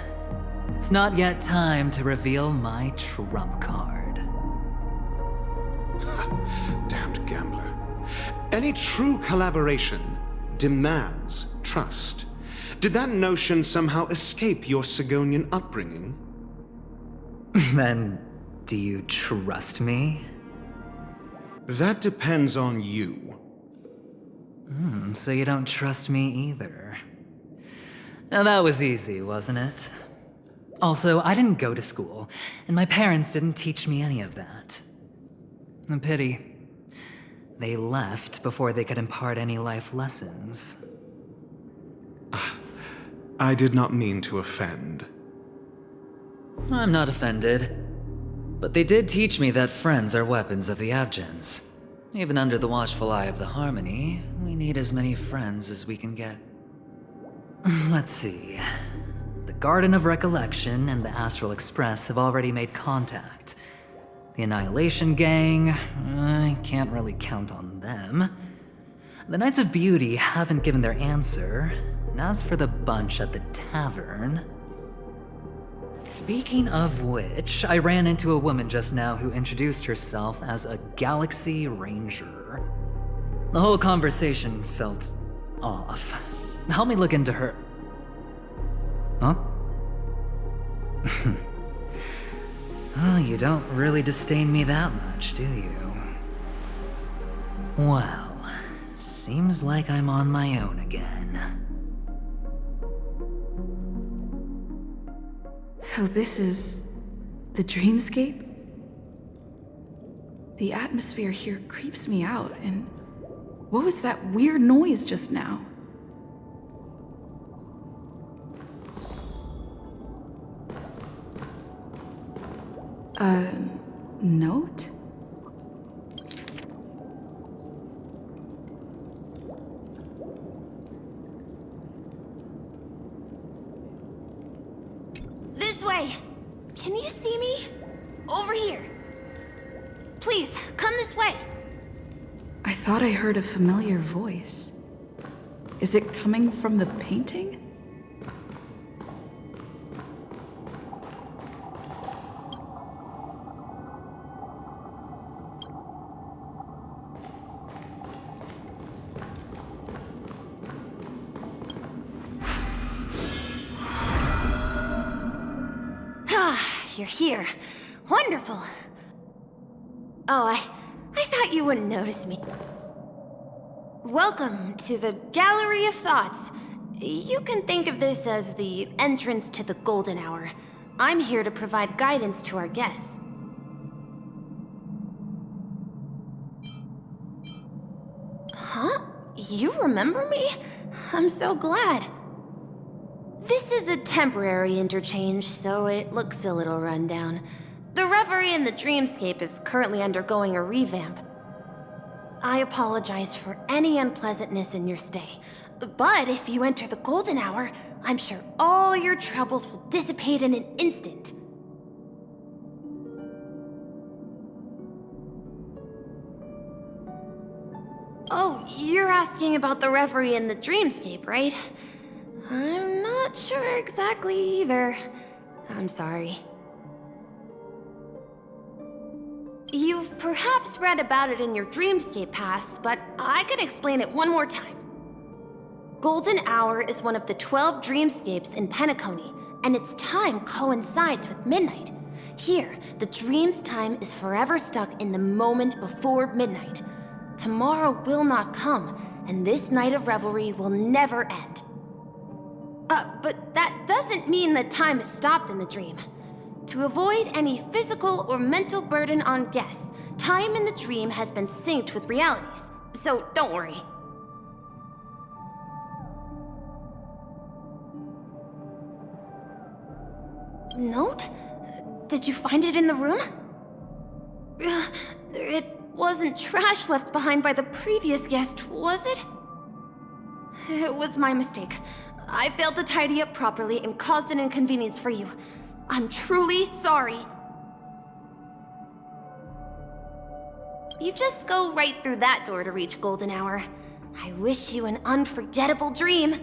It's not yet time to reveal my trump card. Damned gambler. Any true collaboration demands trust. Did that notion somehow escape your Sigonian upbringing? Then, do you trust me? That depends on you. So you don't trust me either. Now that was easy, wasn't it? Also, I didn't go to school, and my parents didn't teach me any of that. A pity. They left before they could impart any life lessons. I did not mean to offend. I'm not offended. But they did teach me that friends are weapons of the Abgens. Even under the watchful eye of the Harmony, we need as many friends as we can get. Let's see. The Garden of Recollection and the Astral Express have already made contact. The Annihilation Gang, I can't really count on them. The Knights of Beauty haven't given their answer, and as for the bunch at the tavern... Speaking of which, I ran into a woman just now who introduced herself as a Galaxy Ranger. The whole conversation felt off. Help me look into her... Huh? Well, you don't really disdain me that much, do you? Well, seems like I'm on my own again. So this is the dreamscape? The atmosphere here creeps me out, and what was that weird noise just now? Note? This way! Can you see me? Over here. Please, come this way. I thought I heard a familiar voice. Is it coming from the painting? you're here. Wonderful. Oh, I thought you wouldn't notice me. Welcome to the Gallery of Thoughts. You can think of this as the entrance to the Golden Hour. I'm here to provide guidance to our guests. Huh? You remember me? I'm so glad. This is a temporary interchange, so it looks a little rundown. The Reverie in the Dreamscape is currently undergoing a revamp. I apologize for any unpleasantness in your stay, but if you enter the Golden Hour, I'm sure all your troubles will dissipate in an instant. Oh, you're asking about the Reverie in the Dreamscape, right? I'm not sure exactly either. I'm sorry. You've perhaps read about it in your Dreamscape Pass, but I can explain it one more time. Golden Hour is one of the 12 dreamscapes in Penacony, and its time coincides with midnight. Here, the dream's time is forever stuck in the moment before midnight. Tomorrow will not come, and this night of revelry will never end. But that doesn't mean that time is stopped in the dream. To avoid any physical or mental burden on guests, time in the dream has been synced with realities, so don't worry. Note? Did you find it in the room? It wasn't trash left behind by the previous guest, was it? It was my mistake. I failed to tidy up properly and caused an inconvenience for you. I'm truly sorry. You just go right through that door to reach Golden Hour. I wish you an unforgettable dream.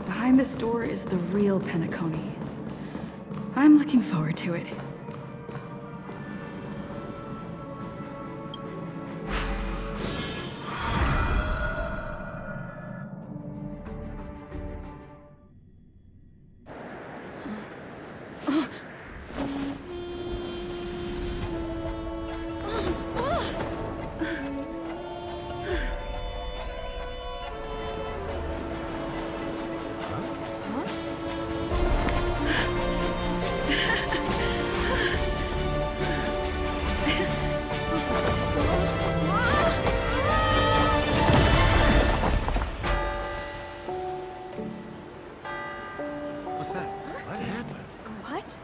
Behind this door is the real Penacony. I'm looking forward to it. What's that? What happened? What?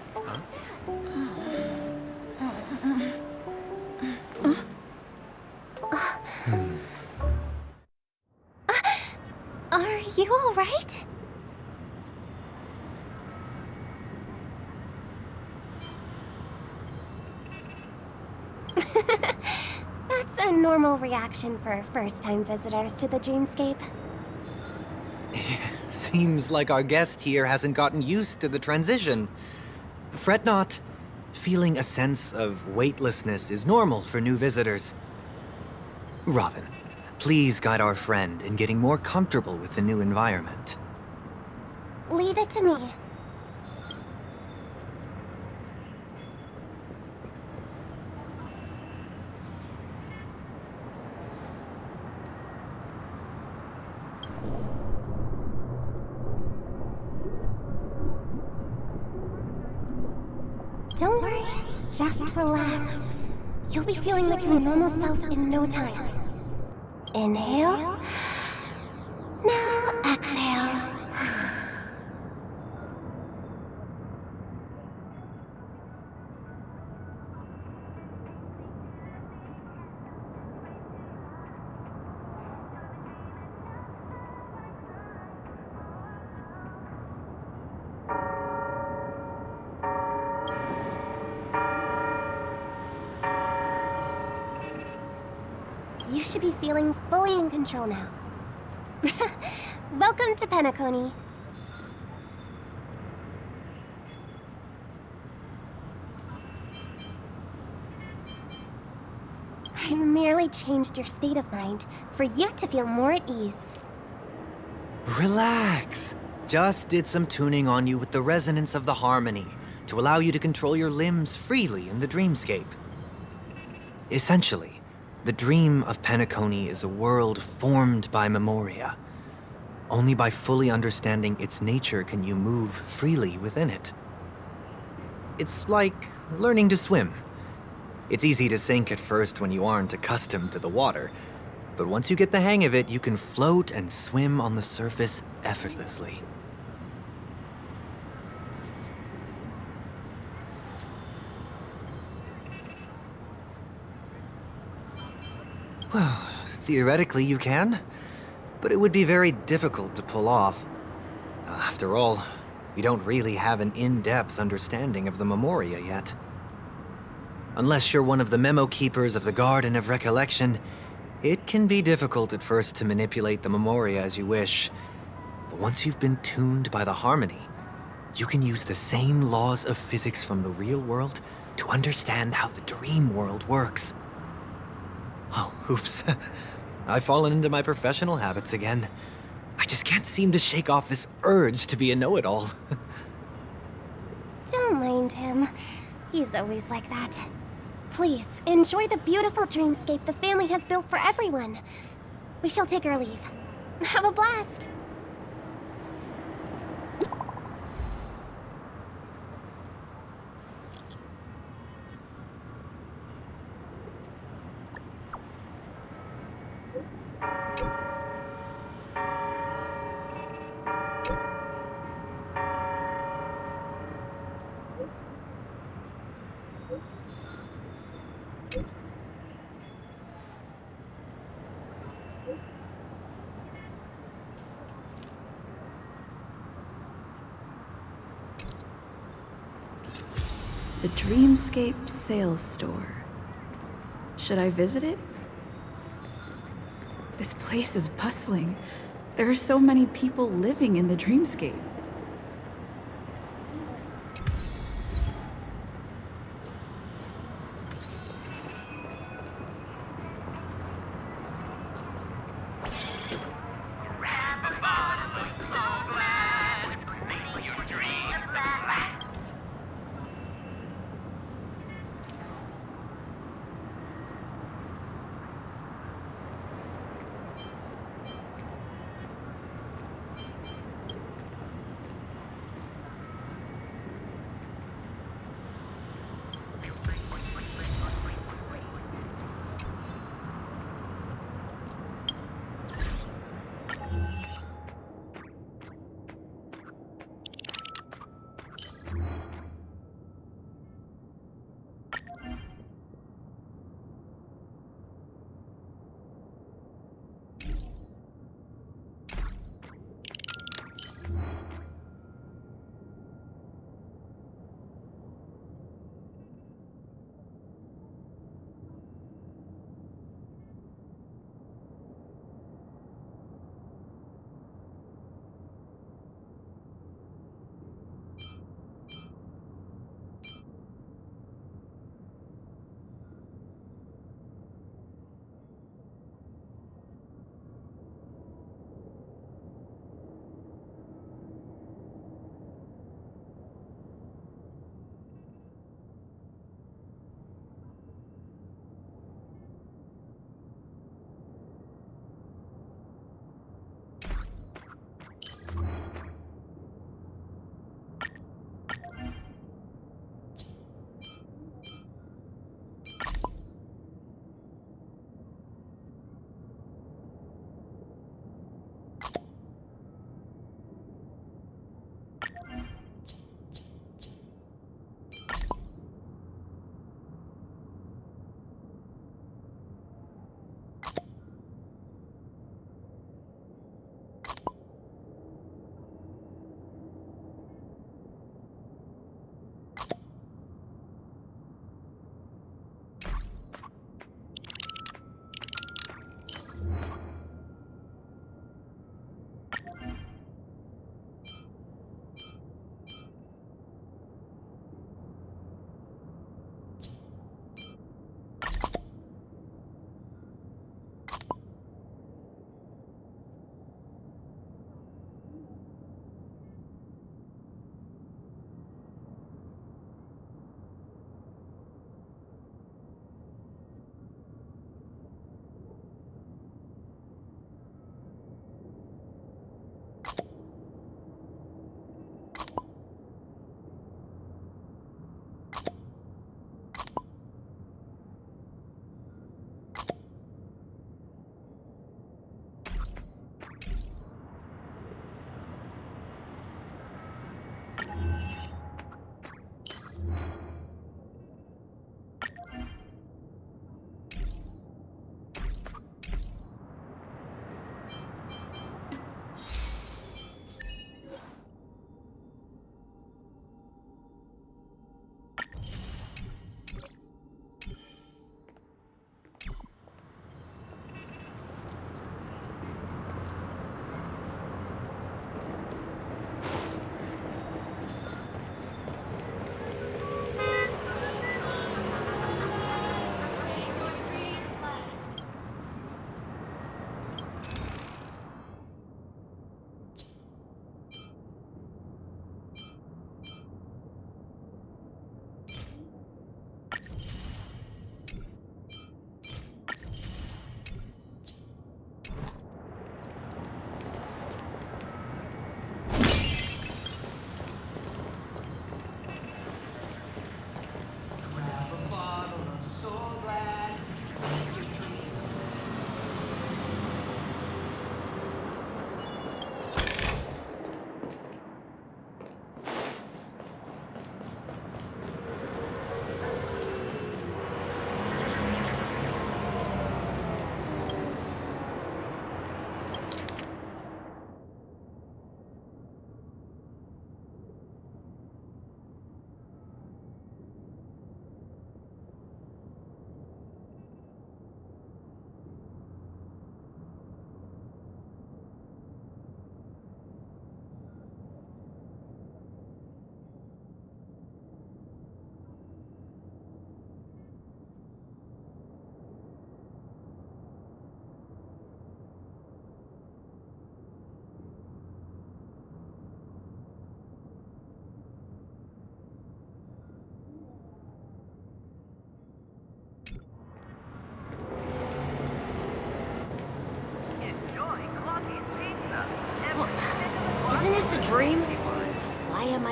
Are you all right? That's a normal reaction for first-time visitors to the dreamscape. Seems like our guest here hasn't gotten used to the transition. Fret not. Feeling a sense of weightlessness is normal for new visitors. Robin, please guide our friend in getting more comfortable with the new environment. Leave it to me. Don't worry, just relax. You'll be feeling like your normal self in no time. Inhale. Now exhale. You should be feeling fully in control now. Welcome to Penacony. I merely changed your state of mind for you to feel more at ease. Relax. Just did some tuning on you with the resonance of the harmony to allow you to control your limbs freely in the dreamscape. Essentially, the dream of Penacony is a world formed by memoria. Only by fully understanding its nature can you move freely within it. It's like learning to swim. It's easy to sink at first when you aren't accustomed to the water, but once you get the hang of it, you can float and swim on the surface effortlessly. Well, theoretically you can, but it would be very difficult to pull off. After all, we don't really have an in-depth understanding of the memoria yet. Unless you're one of the memo keepers of the Garden of Recollection, it can be difficult at first to manipulate the memoria as you wish. But once you've been tuned by the harmony, you can use the same laws of physics from the real world to understand how the dream world works. Oh, oops. I've fallen into my professional habits again. I just can't seem to shake off this urge to be a know-it-all. Don't mind him. He's always like that. Please, enjoy the beautiful dreamscape the family has built for everyone. We shall take our leave. Have a blast! The Dreamscape Sales Store. Should I visit it? This place is bustling. There are so many people living in the Dreamscape.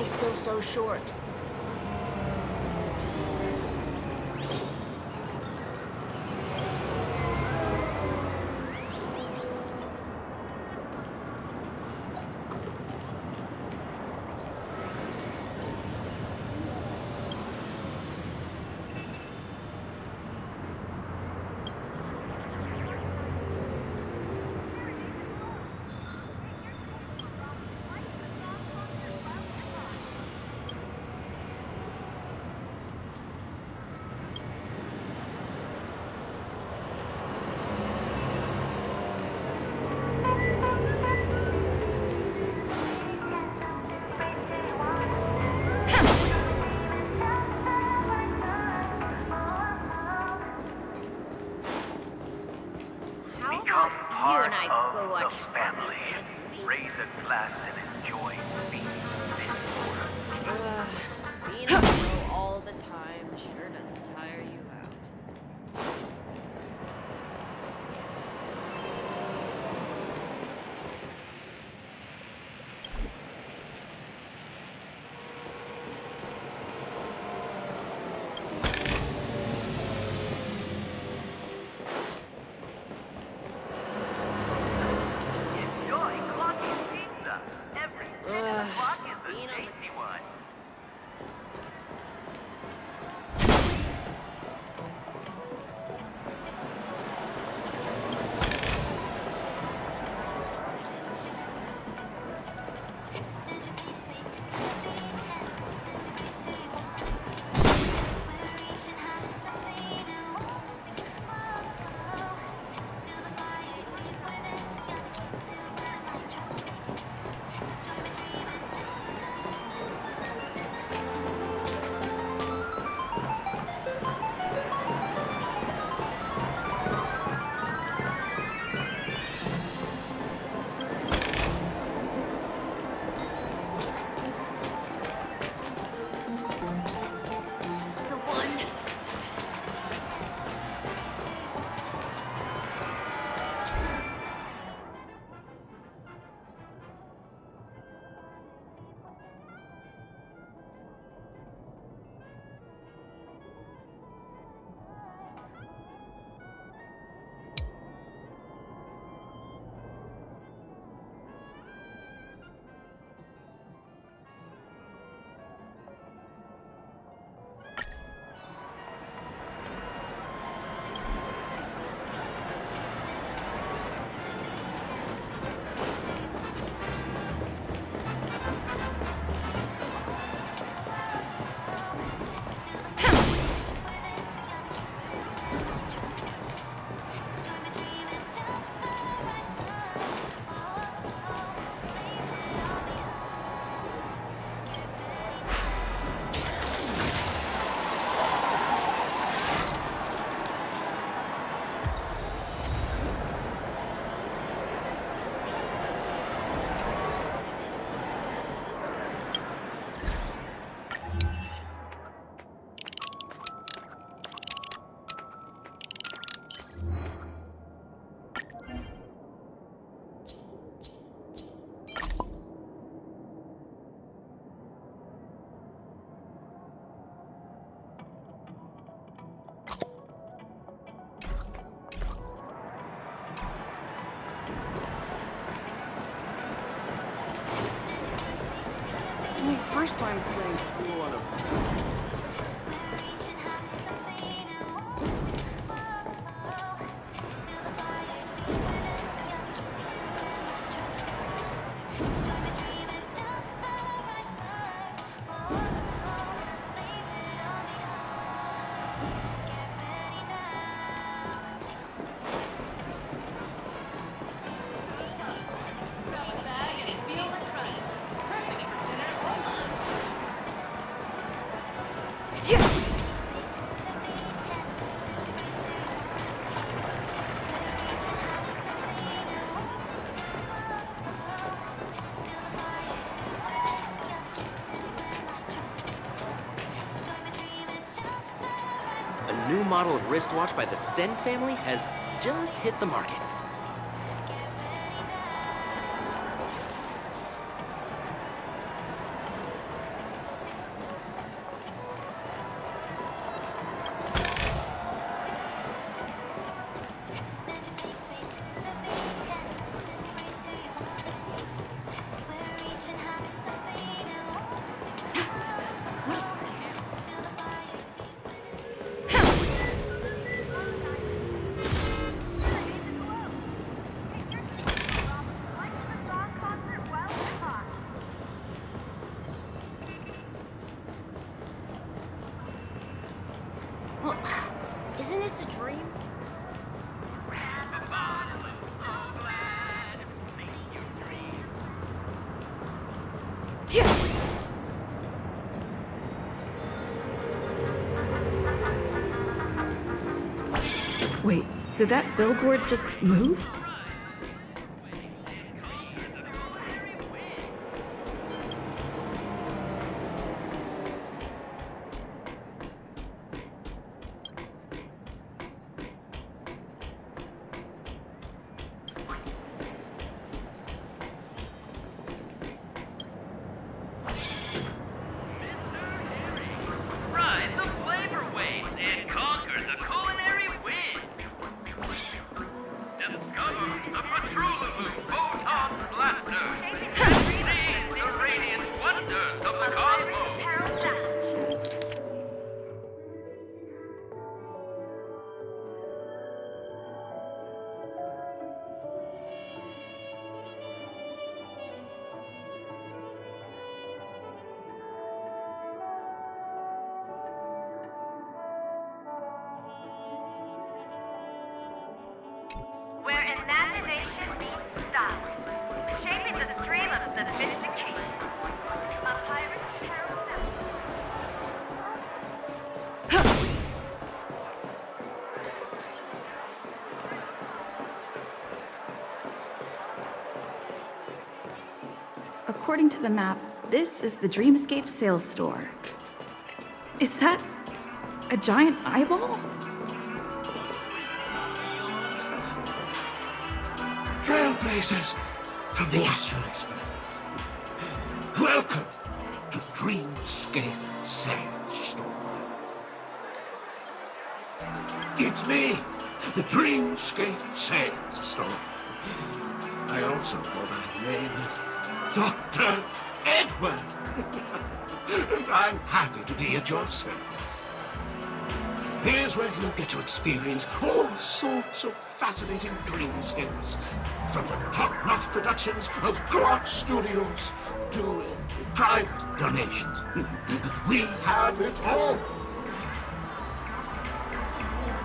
I still so short? Raise a glass and enjoy being Being a pro all the time sure does tire you out. First time playing pool on a... A new model of wristwatch by the Sten family has just hit the market. Well, isn't this a dream? Wait, did that billboard just move? Ride the flavor waves and conquer the culinary wind. Discover the Patrululu Photon Blaster. Seize the radiant wonders of the cosmos. Where imagination meets style, shaping the stream of sophistication. A pirate's carousel. According to the map, this is the Dreamscape sales store. Is that a giant eyeball? Trailblazers from the Astral Express. Welcome to Dreamscape Sales Store. It's me, the Dreamscape Sales Store. I also go by the name of Dr. Edward. And I'm happy to be at your service. Here's where you'll get to experience all sorts of fascinating dreamscapes. From the top-notch productions of Clock Studios to private donations. We have it all.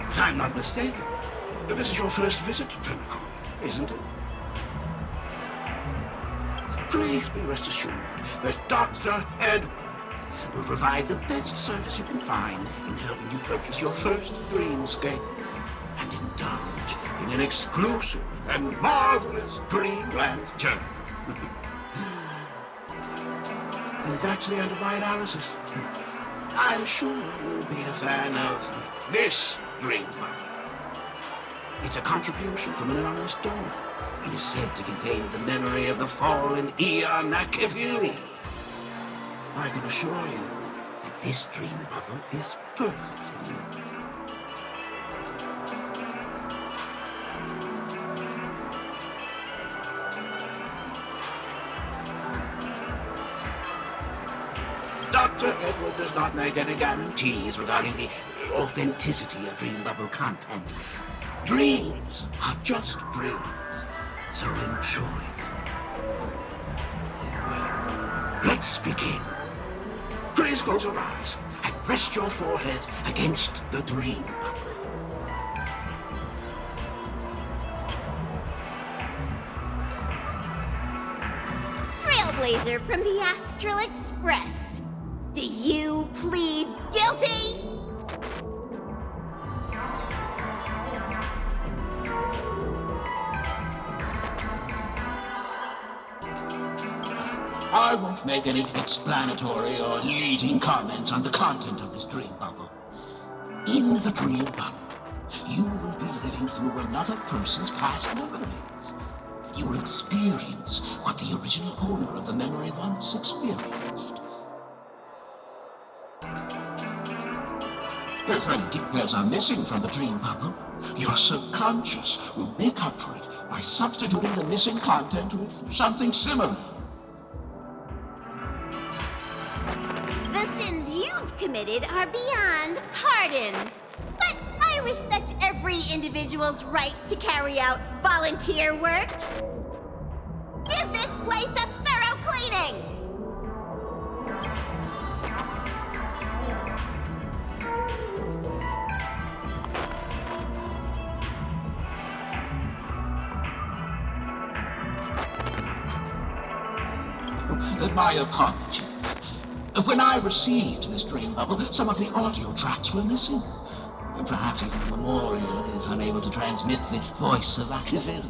If I'm not mistaken, this is your first visit to Pinnacle, isn't it? Please be rest assured that Dr. Edward will provide the best service you can find in helping you purchase your first dreamscape and indulge in an exclusive and marvelous dreamland journey. And that's the end of my analysis. I'm sure you'll be a fan of this dream bubble. It's a contribution from an anonymous donor. It is said to contain the memory of the fallen Eon Nakavili. I can assure you that this dream bubble is perfect for you. Dr. Edward does not make any guarantees regarding the authenticity of dream bubble content. Dreams are just dreams, so enjoy them. Well, let's begin. Please close your eyes and rest your forehead against the dream bubble. Trailblazer from the Astral Express. Do you plead guilty? I won't make any explanatory or leading comments on the content of this dream bubble. In the dream bubble, you will be living through another person's past memories. You will experience what the original owner of the memory once experienced. If any details are missing from the dream bubble, your subconscious will make up for it by substituting the missing content with something similar. The sins you've committed are beyond pardon. But I respect every individual's right to carry out volunteer work. Give this place a thorough cleaning! My apology. When I received this dream bubble, some of the audio tracks were missing. Perhaps even the memorial is unable to transmit the voice of Akavili.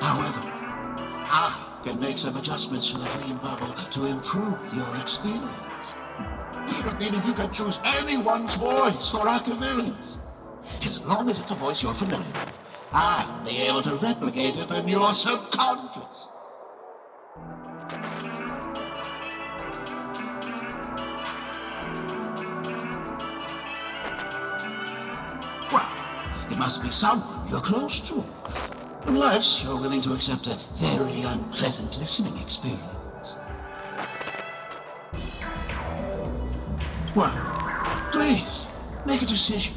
However, I can make some adjustments to the dream bubble to improve your experience. Meaning you can choose anyone's voice for Akavili's. As long as it's a voice you're familiar with, I'll be able to replicate it in your subconscious. Well, it must be someone you're close to. Unless you're willing to accept a very unpleasant listening experience. Well, please, make a decision.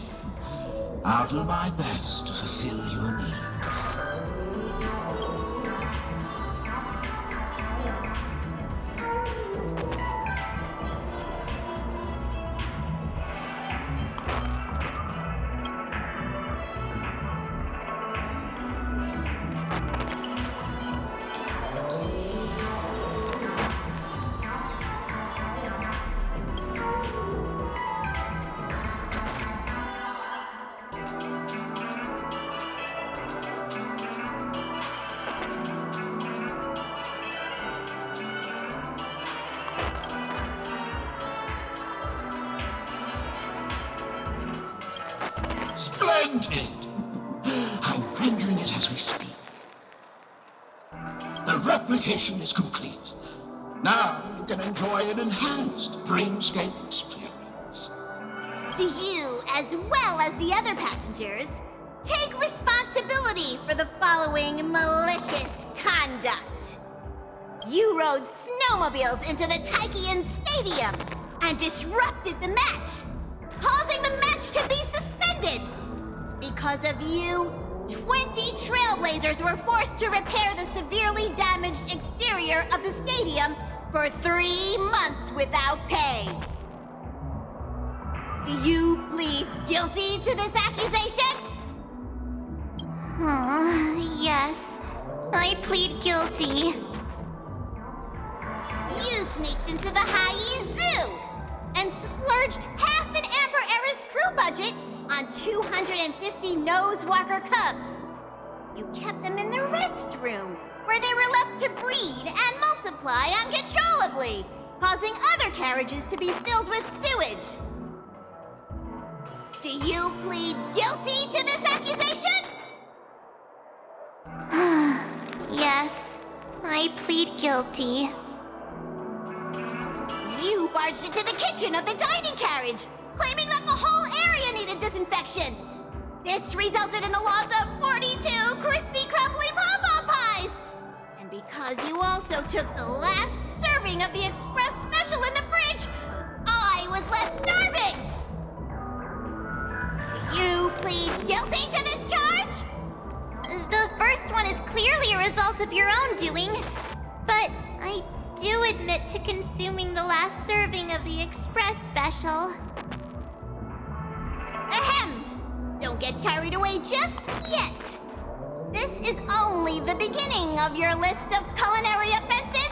I'll do my best to fulfill your needs. Splendid! I'm rendering it as we speak. The replication is complete. Now you can enjoy an enhanced dreamscape experience. Do you, as well as the other passengers, take responsibility for the following malicious conduct? You rode snowmobiles into the Taikian Stadium and disrupted the match, causing the match to be suspended. Because of you, 20 Trailblazers were forced to repair the severely damaged exterior of the stadium for 3 months without pay. Do you plead guilty to this accusation? Yes, I plead guilty. You sneaked into the High Zoo and splurged half an Amber Era's crew budget on 250 Nosewalker cubs. You kept them in the restroom, where they were left to breed and multiply uncontrollably, causing other carriages to be filled with sewage. Do you plead guilty to this accusation? Yes, I plead guilty. You barged into the kitchen of the dining carriage, claiming that the whole area needed disinfection. This resulted in the loss of 42 crispy, crumbly pom-pom pies. And because you also took the last serving of the express special in the fridge, I was left starving. Do you plead guilty to this charge? The first one is clearly a result of your own doing, but I do admit to consuming the last serving of the express special. Ahem! Don't get carried away just yet. This is only the beginning of your list of culinary offenses.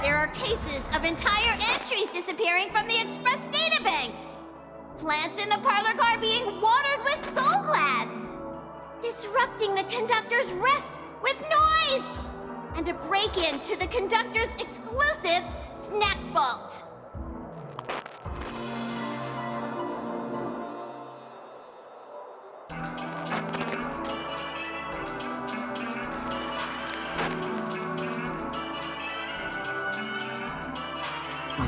There are cases of entire entries disappearing from the express databank. Plants in the parlor car being watered with Soulglad. Disrupting the conductor's rest with noise. And a break-in to the conductor's exclusive snack vault.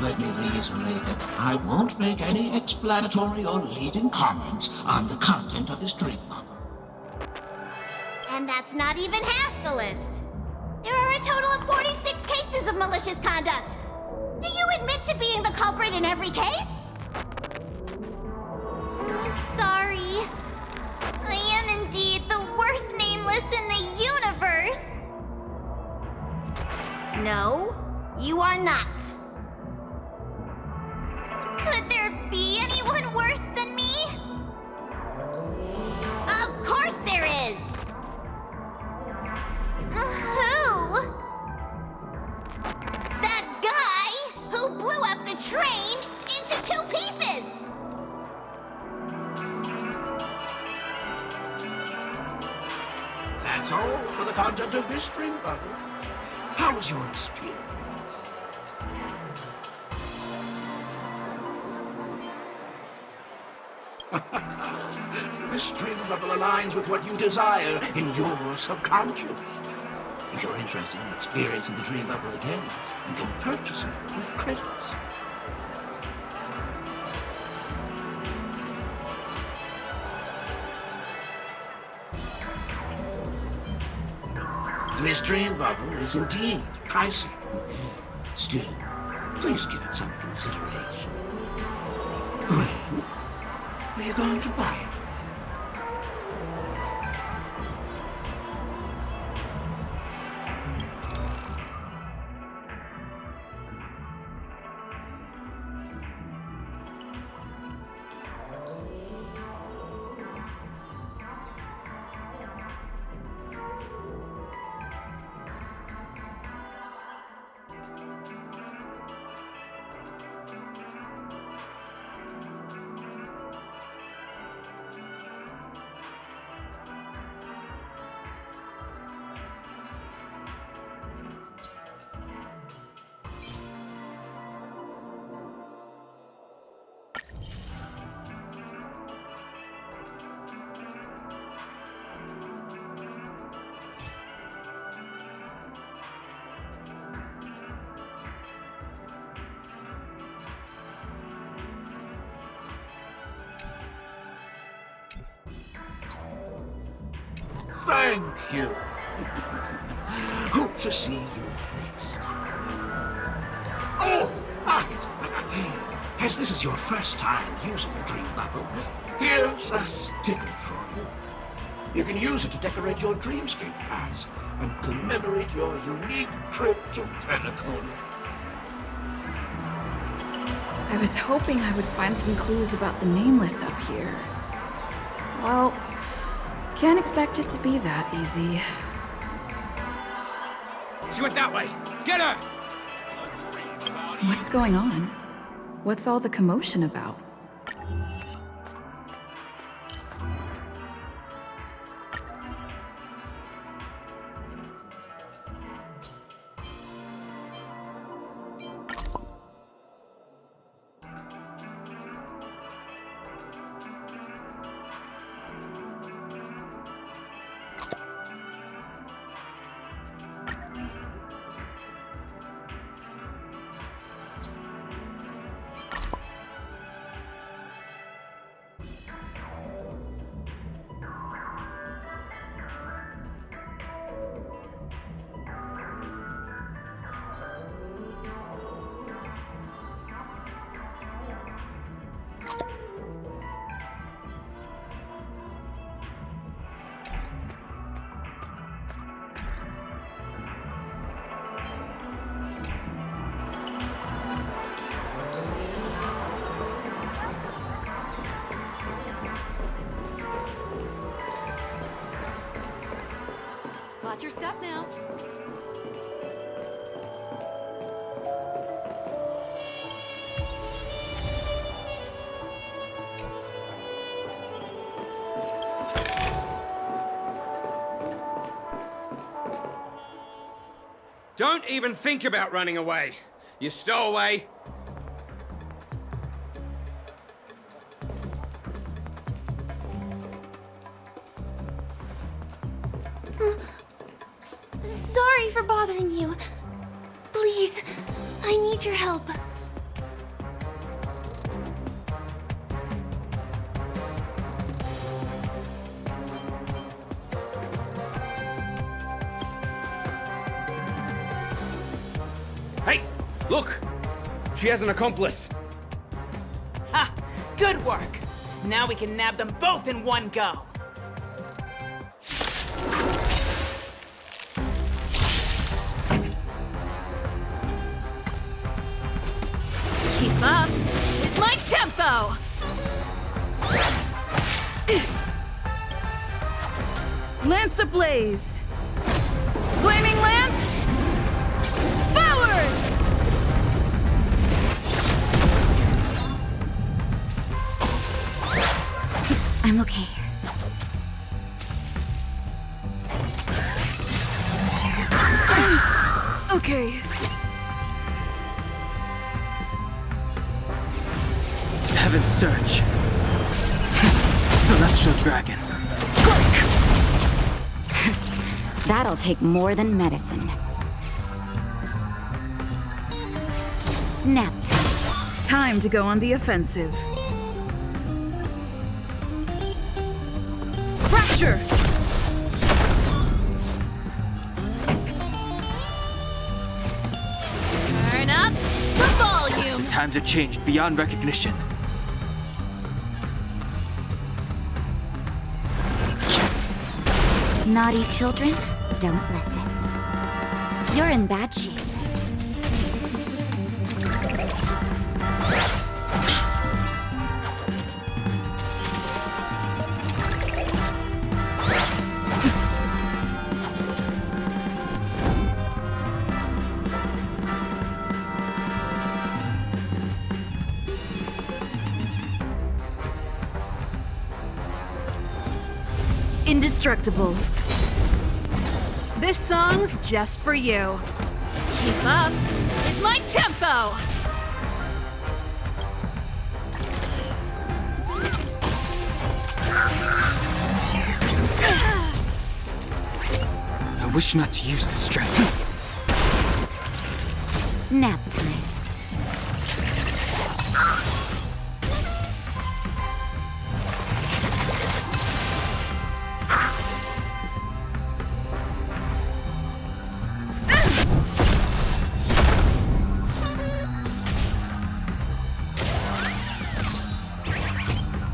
Let me reiterate that I won't make any explanatory or leading comments on the content of this dream bubble. And that's not even half the list. There are a total of 46 cases of malicious conduct. Do you admit to being the culprit in every case? Sorry. I am indeed the worst nameless in the universe. No, you are not. Could there be anyone worse than me? Of course there is! That guy who blew up the train into 2 pieces! That's all for the content of this dream bubble. How was your experience? This dream bubble aligns with what you desire in your subconscious. If you're interested in experiencing the dream bubble again, you can purchase it with credits. This dream bubble is indeed pricey. Still, please give it some consideration. When are you going to buy it? Thank you. Hope to see you next time. Oh, right. As this is your first time using the dream bubble, here's a sticker for you. You can use it to decorate your dreamscape pass and commemorate your unique trip to Penacony. I was hoping I would find some clues about the Nameless up here. Well, can't expect it to be that easy. She went that way. Get her! What's going on? What's all the commotion about? Watch your step now. Don't even think about running away. You stowaway. Sorry for bothering you. Please, I need your help. Hey, look! She has an accomplice. Ha! Good work! Now we can nab them both in one go. Keep up with my tempo! Lance ablaze! Flaming Lance! Forward! Heaven's Surge. Celestial Dragon. That'll take more than medicine. Nap time. Time to go on the offensive. Fracture! Turn up the volume! The times have changed beyond recognition. Naughty children, don't listen. You're in bad shape. Indestructible. This song's just for you. Keep up with my tempo! I wish not to use the strength. Nap time.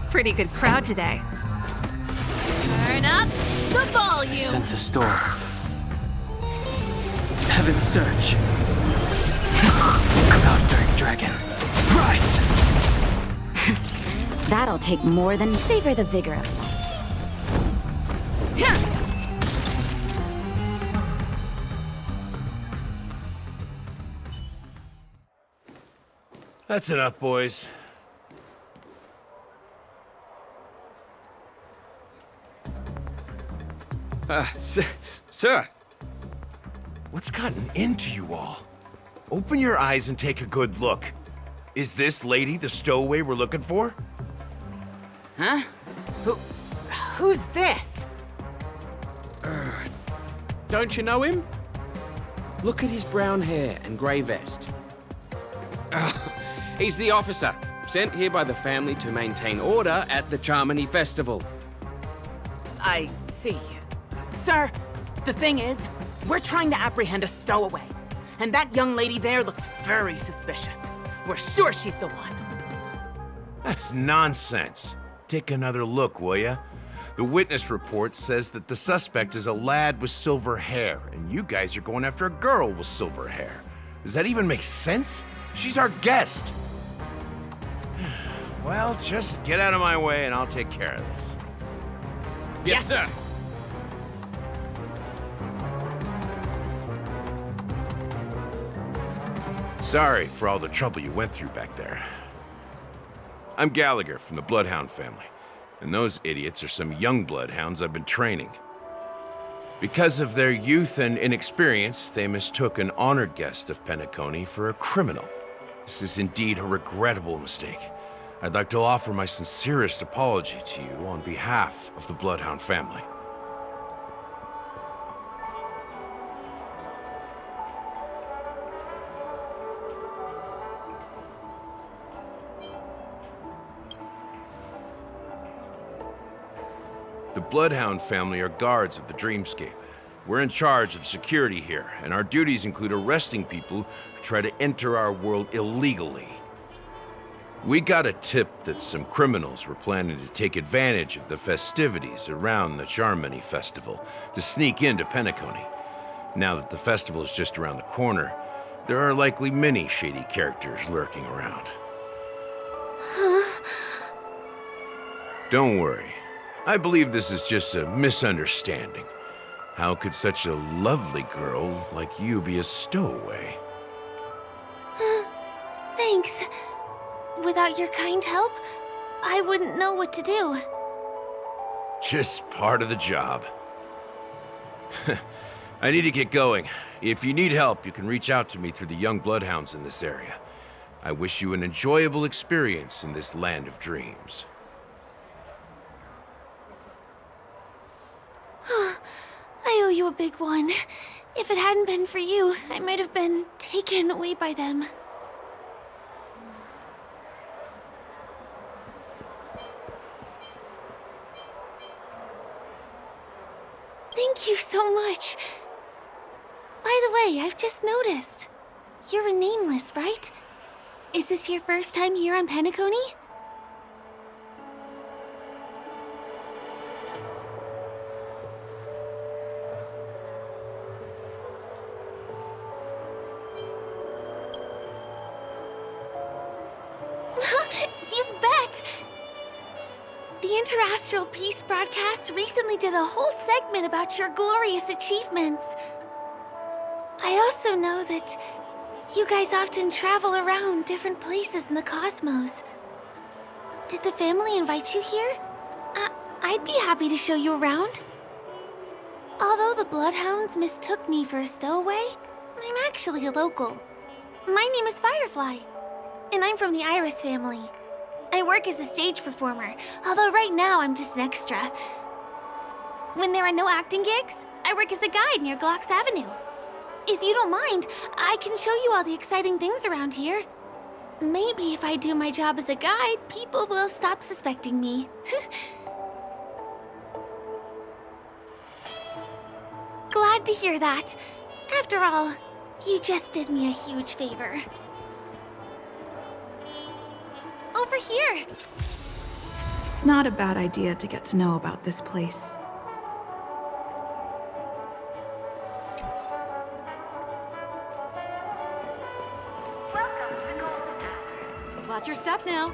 Pretty good crowd today. Turn up the volume! Sense a storm. Heaven's Surge. Outdaring Dragon. Rise! That'll take more than savor the vigor of life. That's enough, boys. Sir. What's gotten into you all? Open your eyes and take a good look. Is this lady the stowaway we're looking for? Huh? Who's this? Don't you know him? Look at his brown hair and grey vest. He's the officer, sent here by the family to maintain order at the Charmony Festival. I see. Sir, the thing is, we're trying to apprehend a stowaway. And that young lady there looks very suspicious. We're sure she's the one. That's nonsense. Take another look, will ya? The witness report says that the suspect is a lad with silver hair, and you guys are going after a girl with silver hair. Does that even make sense? She's our guest. Well, just get out of my way and I'll take care of this. Yes, sir. Sorry for all the trouble you went through back there. I'm Gallagher from the Bloodhound family, and those idiots are some young bloodhounds I've been training. Because of their youth and inexperience, they mistook an honored guest of Penacony for a criminal. This is indeed a regrettable mistake. I'd like to offer my sincerest apology to you on behalf of the Bloodhound family. The Bloodhound family are guards of the Dreamscape. We're in charge of security here, and our duties include arresting people who try to enter our world illegally. We got a tip that some criminals were planning to take advantage of the festivities around the Charmony Festival to sneak into Penacony. Now that the festival is just around the corner, there are likely many shady characters lurking around. Don't worry. I believe this is just a misunderstanding. How could such a lovely girl like you be a stowaway? Thanks. Without your kind help, I wouldn't know what to do. Just part of the job. I need to get going. If you need help, you can reach out to me through the young bloodhounds in this area. I wish you an enjoyable experience in this land of dreams. I owe you a big one. If it hadn't been for you, I might have been taken away by them. Thank you so much. By the way, I've just noticed. You're a nameless, right? Is this your first time here on Penacony? You bet! The Interastral Peace broadcast recently did a whole segment about your glorious achievements. I also know that you guys often travel around different places in the cosmos. Did the family invite you here? I'd be happy to show you around. Although the Bloodhounds mistook me for a stowaway, I'm actually a local. My name is Firefly, and I'm from the Iris family. I work as a stage performer, although right now I'm just an extra. When there are no acting gigs, I work as a guide near Glox Avenue. If you don't mind, I can show you all the exciting things around here. Maybe if I do my job as a guide, people will stop suspecting me. Glad to hear that. After all, you just did me a huge favor. Over here! It's not a bad idea to get to know about this place. Watch your step now.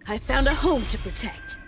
I found a home to protect.